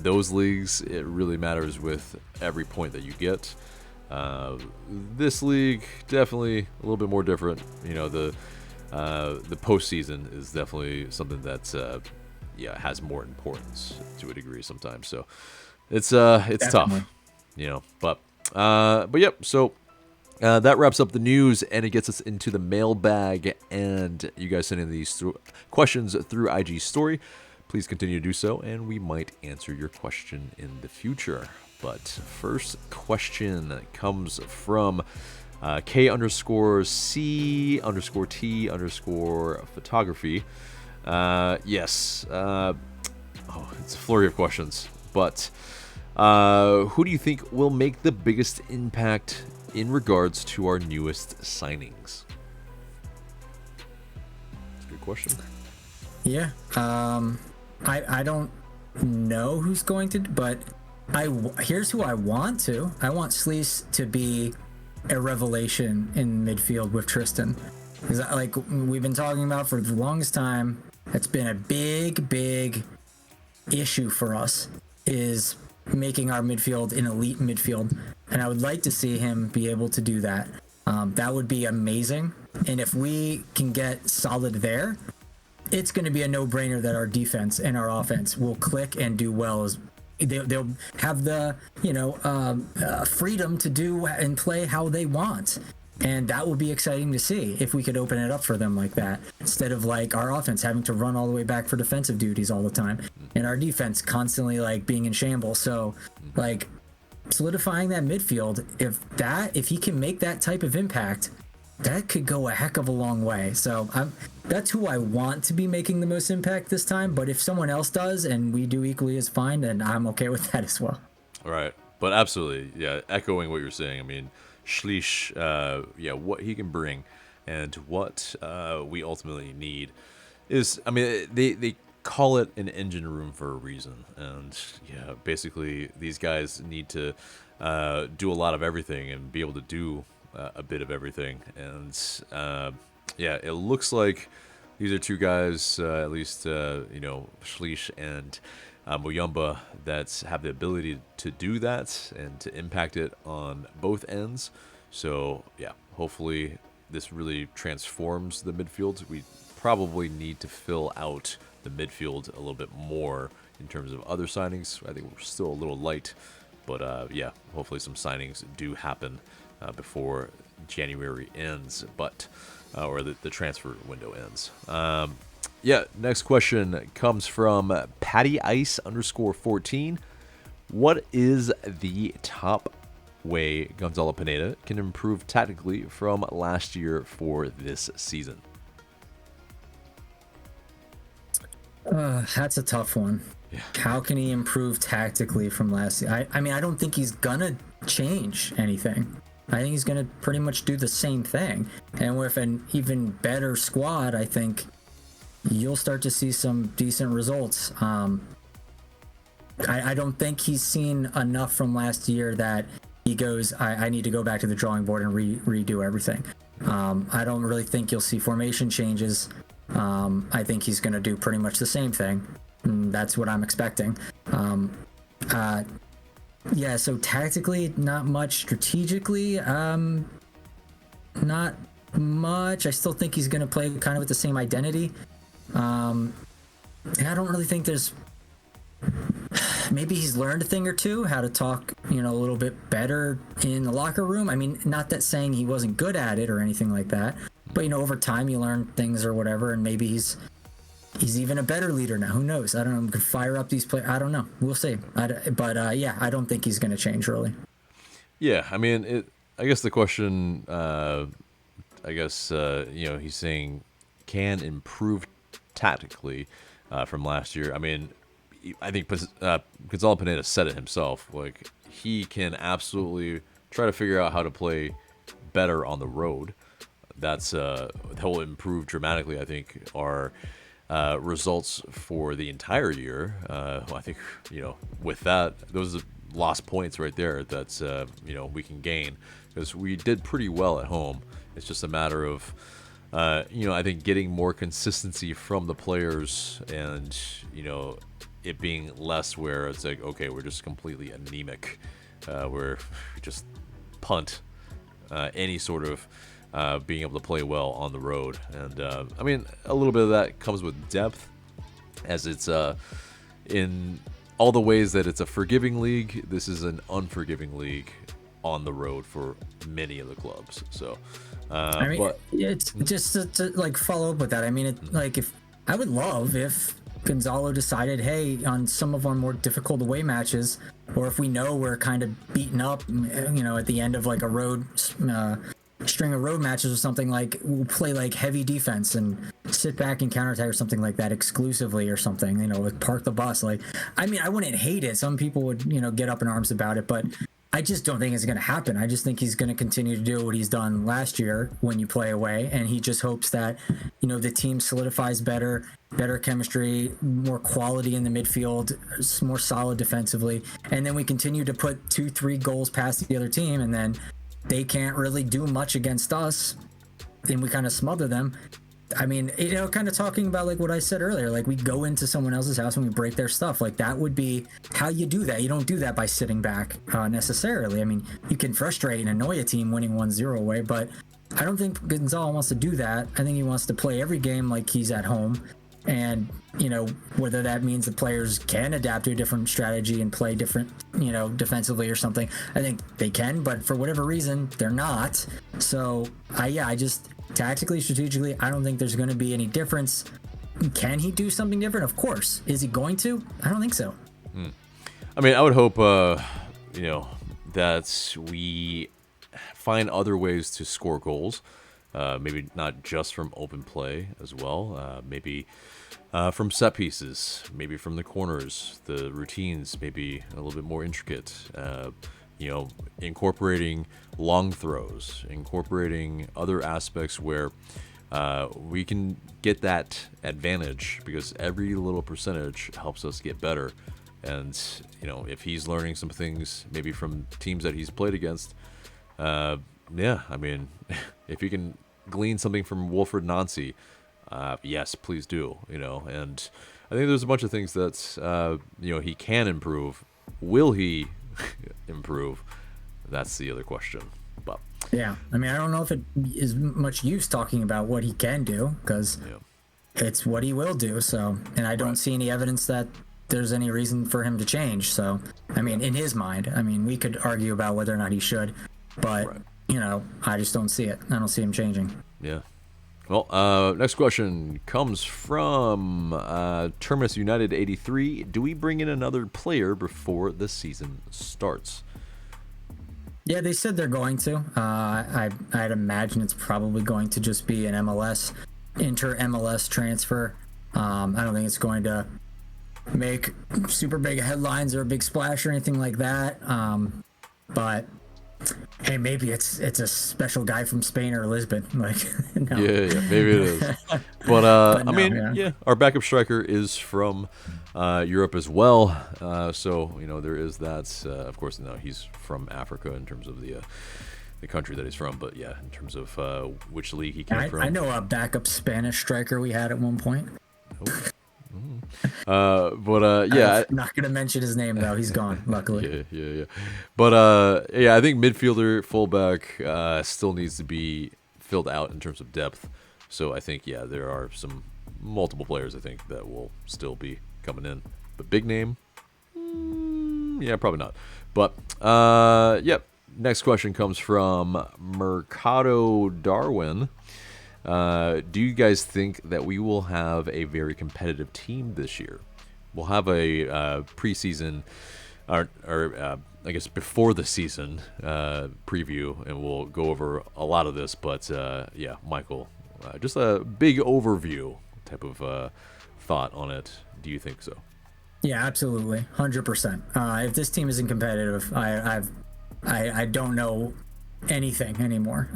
those leagues, it really matters with every point that you get. This league, definitely a little bit more different. The postseason is definitely something that's has more importance to a degree sometimes. So it's tough, but yep. So that wraps up the news, and it gets us into the mailbag. And you guys send in these questions through IG story. Please continue to do so, and we might answer your question in the future. But first question comes from K_C_T_photography. Yes. It's a flurry of questions. But who do you think will make the biggest impact in regards to our newest signings? That's a good question. Yeah. I don't know who's going to, but here's who I want to. I want Sleece to be a revelation in midfield with Tristan. Because, like we've been talking about for the longest time, that's been a big issue for us, is making our midfield an elite midfield. And I would like to see him be able to do that. That would be amazing. And if we can get solid there, it's going to be a no-brainer that our defense and our offense will click and do well. They'll have the freedom to do and play how they want, and that will be exciting to see if we could open it up for them like that, instead of like our offense having to run all the way back for defensive duties all the time, and our defense constantly like being in shambles. So like solidifying that midfield, if he can make that type of impact, that could go a heck of a long way. So that's who I want to be making the most impact this time. But if someone else does and we do equally as fine, then I'm okay with that as well. All right. But absolutely, echoing what you're saying. I mean, Sleece, what he can bring and what we ultimately need is, they call it an engine room for a reason. And basically these guys need to do a lot of everything and be able to do a bit of everything. And it looks like these are two guys, at least Sleece and Muyumba that have the ability to do that and to impact it on both ends. So, yeah, hopefully this really transforms the midfield. We probably need to fill out the midfield a little bit more in terms of other signings. I think we're still a little light, but yeah, hopefully some signings do happen before January ends, or the transfer window ends. Yeah, next question comes from PattyIce_14. What is the top way Gonzalo Pineda can improve tactically from last year for this season? That's a tough one. Yeah. How can he improve tactically from last year? I mean, I don't think he's gonna change anything. I think he's gonna pretty much do the same thing. And with an even better squad, I think you'll start to see some decent results. I don't think he's seen enough from last year that he goes, I need to go back to the drawing board and redo everything. I don't really think you'll see formation changes. I think he's going to do pretty much the same thing. And that's what I'm expecting. Yeah, so tactically, not much. Strategically, not much. I still think he's going to play kind of with the same identity. I don't really think there's... Maybe he's learned a thing or two, how to talk, a little bit better in the locker room. I mean, not that saying he wasn't good at it or anything like that, but over time you learn things or whatever, and maybe he's even a better leader now. Who knows? I don't know. We could fire up these players. I don't know. We'll see. Yeah, I don't think he's going to change really. Yeah, I mean, I guess the question, he's saying can improve tactically from last year. I mean, I think Gonzalo Pineda said it himself. Like, he can absolutely try to figure out how to play better on the road. That will improve dramatically, I think, our results for the entire year. I think, with that, those are lost points right there that, we can gain. Because we did pretty well at home. It's just a matter of, I think getting more consistency from the players and, it being less where it's like, okay, we're just completely anemic. Where we just punt any sort of being able to play well on the road. And, I mean, a little bit of that comes with depth, as it's in all the ways that it's a forgiving league. This is an unforgiving league on the road for many of the clubs. So, I mean, it's just to like follow up with that. I mean, if I would love if Gonzalo decided, hey, on some of our more difficult away matches, or if we know we're kind of beaten up, at the end of like a road string of road matches or something, like we'll play like heavy defense and sit back and counterattack or something like that exclusively or something, park the bus. Like, I mean, I wouldn't hate it. Some people would, get up in arms about it, but I just don't think it's going to happen. I just think he's going to continue to do what he's done last year when you play away, and he just hopes that, the team solidifies better chemistry, more quality in the midfield, more solid defensively, and then we continue to put 2-3 goals past the other team, and then they can't really do much against us, and we kind of smother them. I mean, kind of talking about like what I said earlier, like we go into someone else's house and we break their stuff. Like that would be how you do that. You don't do that by sitting back necessarily. I mean, you can frustrate and annoy a team winning 1-0 away, but I don't think Gonzalo wants to do that. I think he wants to play every game like he's at home. And, whether that means the players can adapt to a different strategy and play different, defensively or something, I think they can, but for whatever reason, they're not. So, I just tactically, strategically, I don't think there's going to be any difference. Can he do something different? Of course. Is he going to? I don't think so. I mean, I would hope, that we find other ways to score goals. Maybe not just from open play as well. Maybe from set pieces, maybe from the corners, the routines, maybe a little bit more intricate. Incorporating long throws, incorporating other aspects where we can get that advantage, because every little percentage helps us get better. And, if he's learning some things maybe from teams that he's played against, yeah, I mean, if you can glean something from Wilfred Nancy, yes, please do, and I think there's a bunch of things that he can improve. Will he improve? That's the other question. But yeah, I mean, I don't know if it is much use talking about what he can do, because it's what he will do. So, and I don't see any evidence that there's any reason for him to change. So, I mean, in his mind, I mean, we could argue about whether or not he should, but I just don't see it. I don't see him changing. Yeah. Well, next question comes from Terminus United 83. Do we bring in another player before the season starts? Yeah, they said they're going to. I'd imagine it's probably going to just be an inter-MLS transfer. I don't think it's going to make super big headlines or a big splash or anything like that. But hey, maybe it's a special guy from Spain or Lisbon. Like, no. Yeah, maybe it is. But no, I mean, our backup striker is from Europe as well. So there is that. Of course, he's from Africa in terms of the country that he's from. But yeah, in terms of which league he came from. I know a backup Spanish striker we had at one point. Oh. I'm not gonna mention his name though. He's gone, luckily. Yeah. But I think midfielder, fullback still needs to be filled out in terms of depth. So I think there are some multiple players I think that will still be coming in. But big name, probably not. But next question comes from Mercado Darwin. Do you guys think that we will have a very competitive team this year? We'll have a preseason, or I guess before the season preview, and we'll go over a lot of this. But Michael, just a big overview type of thought on it. Do you think so? Yeah, absolutely, 100%. If this team isn't competitive, I don't know anything anymore.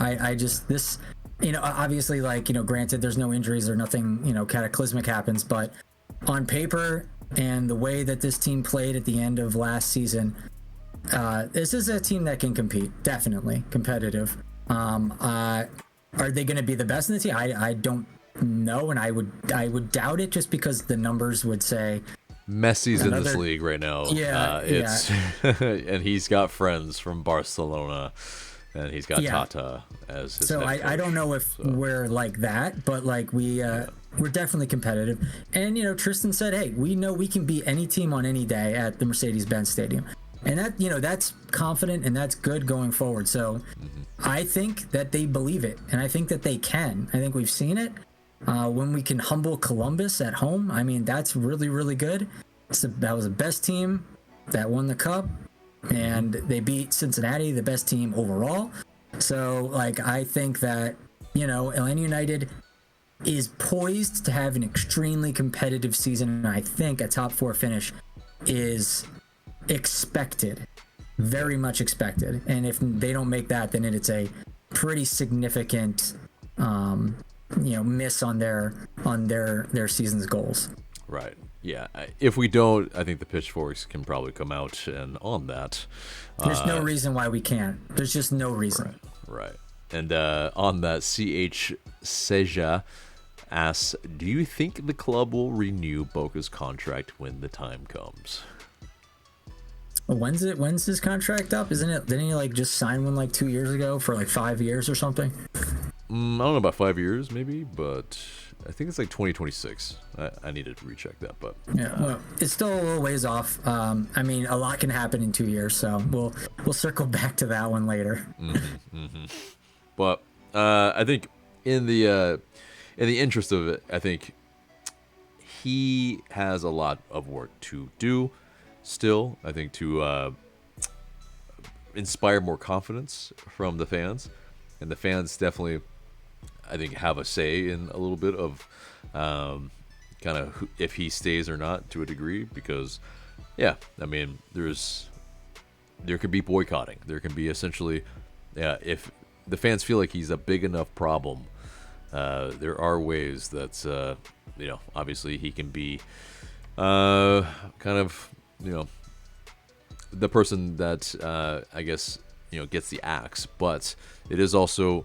Obviously, granted, there's no injuries or nothing, cataclysmic happens, but on paper and the way that this team played at the end of last season, this is a team that can compete, definitely competitive. Are they going to be the best in the team? I don't know, and I would doubt it just because the numbers would say Messi's in this league right now. And he's got friends from Barcelona. And he's got Tata as his head coach. I don't know if we're like that, but we're definitely competitive. And Tristan said, hey, we know we can beat any team on any day at the Mercedes-Benz Stadium, and that that's confident and that's good going forward. So I think that they believe it, and I think that they can. I think we've seen it when we can humble Columbus at home. I mean, that's really, really good. That was the best team that won the cup. And they beat Cincinnati, the best team overall. So, I think that, Atlanta United is poised to have an extremely competitive season. And I think a top 4 finish is expected, very much expected. And if they don't make that, then it's a pretty significant, miss on their season's goals. Right. Yeah, if we don't, I think the pitchforks can probably come out and on that. There's no reason why we can't. There's just no reason. Right. And on that, CH Seja asks, do you think the club will renew Boca's contract when the time comes? When's his contract up? Didn't he just sign one 2 years ago for 5 years or something? I don't know about 5 years maybe, but I think it's 2026. I needed to recheck that, but well, it's still a little ways off. I mean, a lot can happen in 2 years, so we'll circle back to that one later. But I think in the interest of it, I think he has a lot of work to do still. I think to inspire more confidence from the fans, and the fans definitely, I think, have a say in a little bit of kind of if he stays or not to a degree, because I mean, there could be boycotting. There can be essentially, if the fans feel like he's a big enough problem, there are ways that obviously he can be kind of the person that I guess gets the axe, but it is also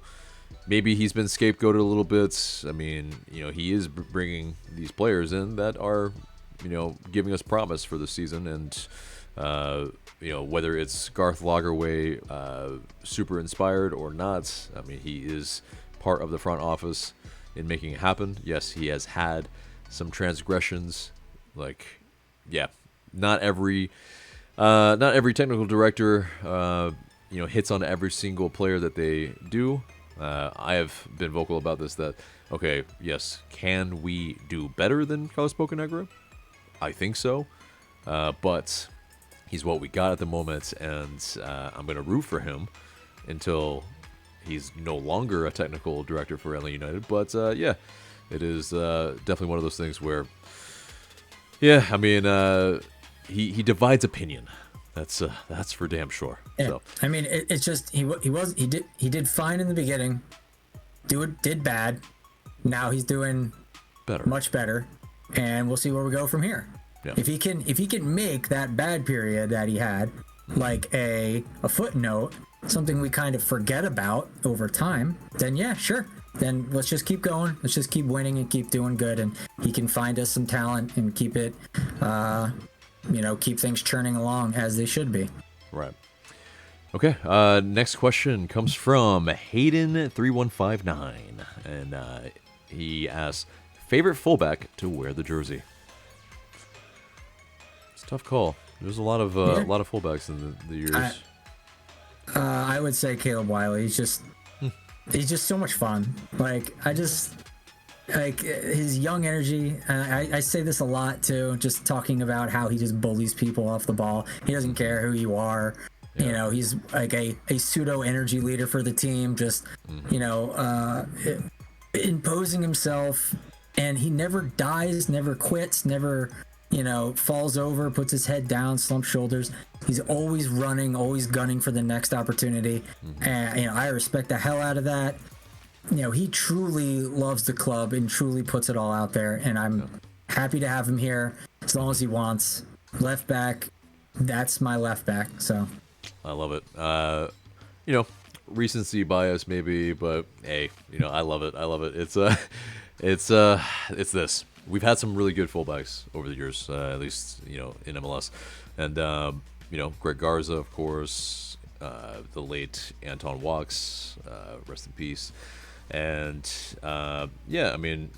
maybe he's been scapegoated a little bit. I mean, he is bringing these players in that are giving us promise for the season. And whether it's Garth Lagerwey super inspired or not, I mean, he is part of the front office in making it happen. Yes, he has had some transgressions. Not every technical director hits on every single player that they do. I have been vocal about this, that okay, yes, can we do better than Carlos Bocanegra? I think so, but he's what we got at the moment, and I'm going to root for him until he's no longer a technical director for LA United. But it is definitely one of those things where, I mean, he divides opinion. That's for damn sure. Yeah. So I mean, it's just he did fine in the beginning, did bad. Now he's doing much better, and we'll see where we go from here. Yeah. If he can make that bad period that he had like a footnote, something we kind of forget about over time, then yeah, sure. Then let's just keep going. Let's just keep winning and keep doing good, and he can find us some talent and keep it, keep things churning along as they should be. Right. Okay. Next question comes from Hayden3159, and he asks, favorite fullback to wear the jersey. It's a tough call. There's a lot of fullbacks in the years. I would say Caleb Wiley. He's just so much fun. His young energy. I say this a lot too, just talking about how he just bullies people off the ball. He doesn't care who you are. Yeah. He's like a pseudo energy leader for the team, just imposing himself, and he never dies, never quits, never falls over, puts his head down, slumps shoulders. He's always running, always gunning for the next opportunity. And I respect the hell out of that. He truly loves the club and truly puts it all out there, and I'm happy to have him here as long as he wants. Left back, that's my left back. So I love it. Recency bias maybe, but hey, I love it. It's this. We've had some really good fullbacks over the years, at least in MLS, and Greg Garza, of course, the late Anton Walks, rest in peace, and I mean,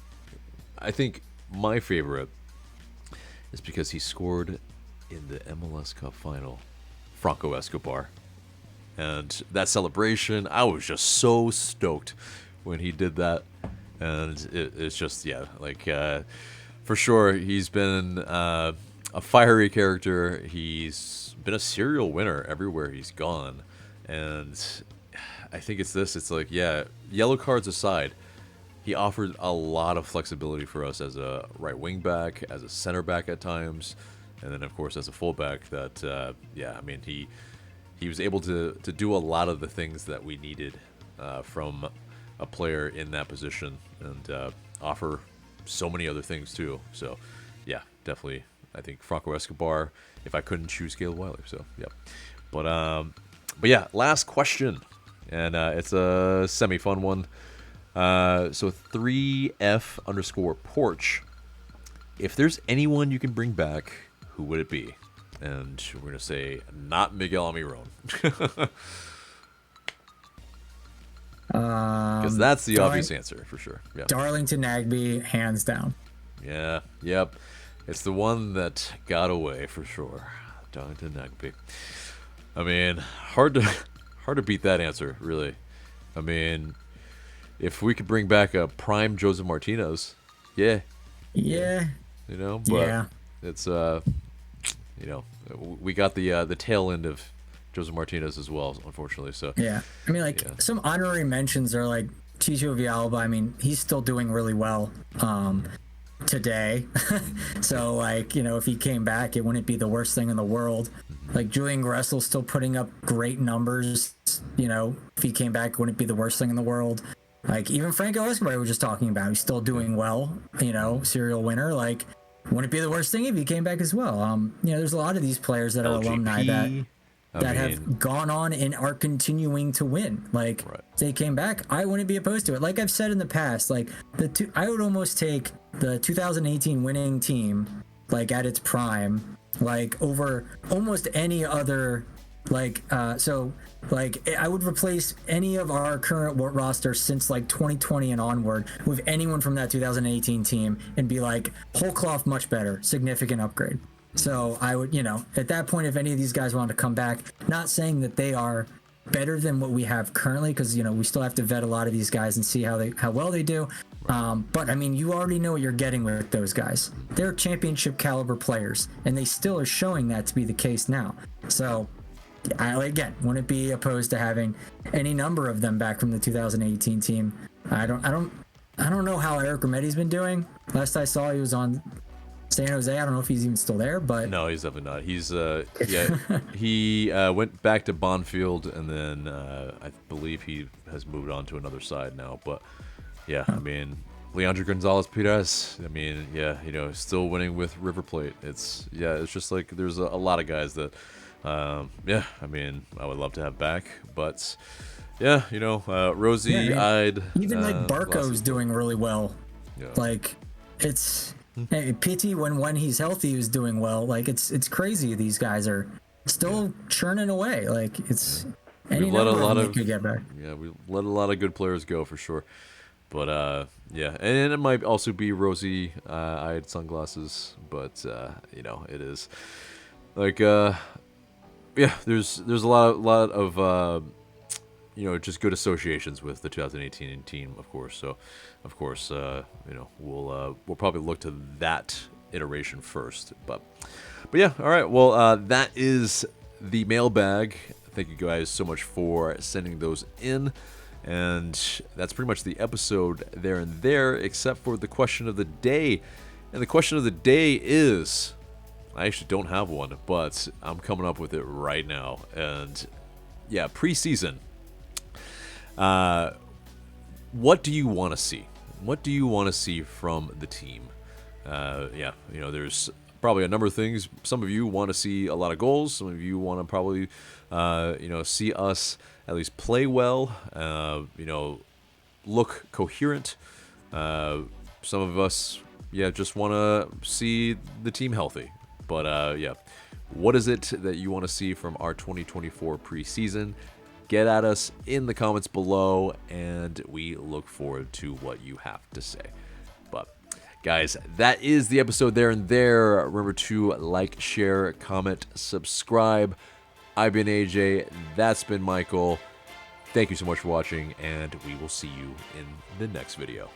I think my favorite is because he scored in the MLS Cup final, Franco Escobar, and that celebration, I was just so stoked when he did that. And it's just, for sure, he's been a fiery character. He's been a serial winner everywhere he's gone. And I think it's yellow cards aside, he offered a lot of flexibility for us as a right wing back, as a center back at times, and then, of course, as a fullback that, I mean, he was able to do a lot of the things that we needed from a player in that position, and offer so many other things too. So yeah, definitely I think Franco Escobar if I couldn't choose Caleb Wiley. So yeah, but yeah, last question, and it's a semi-fun one. So 3F_Porch, if there's anyone you can bring back, who would it be? And we're gonna say not Miguel Almiron. Because that's the obvious answer for sure. Yeah. Darlington Nagbe, hands down. Yeah, yep. It's the one that got away for sure. Darlington Nagbe. I mean, hard to beat that answer, really. I mean, if we could bring back a prime Joseph Martinez, yeah. But it's we got the tail end of Joseph Martinez as well, unfortunately. So yeah, I mean, some honorary mentions are like Chicho Villalba. I mean, he's still doing really well today. So if he came back, it wouldn't be the worst thing in the world. Like Julian Gressel's still putting up great numbers. If he came back, it wouldn't be the worst thing in the world. Like even Franco Escobar we were just talking about, he's still doing well. Serial winner. Like wouldn't be the worst thing if he came back as well. There's a lot of these players that are alumni that have gone on and are continuing to win. If they came back, I wouldn't be opposed to it. Like I've said in the past, I would almost take the 2018 winning team like at its prime, like over almost any other, like I would replace any of our current roster since like 2020 and onward with anyone from that 2018 team and be like whole cloth much better, significant upgrade. So I would, at that point, if any of these guys want to come back, not saying that they are better than what we have currently, because we still have to vet a lot of these guys and see how well they do. But I mean, you already know what you're getting with those guys. They're championship caliber players, and they still are showing that to be the case now. So I, again, wouldn't be opposed to having any number of them back from the 2018 team. I don't know how Eric Remedi's been doing. Last I saw, he was on San Jose. I don't know if he's even still there, but no, he's definitely not. He's he went back to Bonfield, and then I believe he has moved on to another side now. But yeah, I mean, Leandro Gonzalez Pires, I mean, yeah, still winning with River Plate. It's just like there's a lot of guys that yeah, I mean, I would love to have back, but yeah, rosy-eyed. Even like Barco's doing really well. Yeah. Like it's. Hey, Pity when he's healthy is doing well. Like it's crazy. These guys are still churning away. Like it's any number of them could get back. Yeah, we let a lot of good players go for sure. But yeah, and it might also be rosy-eyed sunglasses. But it is like yeah. There's a lot of just good associations with the 2018 team, of course. So, of course, we'll probably look to that iteration first. But yeah, all right. Well, that is the mailbag. Thank you guys so much for sending those in, and that's pretty much the episode there, except for the question of the day. And the question of the day is, I actually don't have one, but I'm coming up with it right now. And yeah, preseason. What do you want to see? What do you want to see from the team? Yeah, there's probably a number of things. Some of you want to see a lot of goals. Some of you want to probably, see us at least play well, look coherent. Some of us, just want to see the team healthy. But, yeah, what is it that you want to see from our 2024 preseason? Get at us in the comments below, and we look forward to what you have to say. But, guys, that is the episode there. Remember to like, share, comment, subscribe. I've been AJ. That's been Michael. Thank you so much for watching, and we will see you in the next video.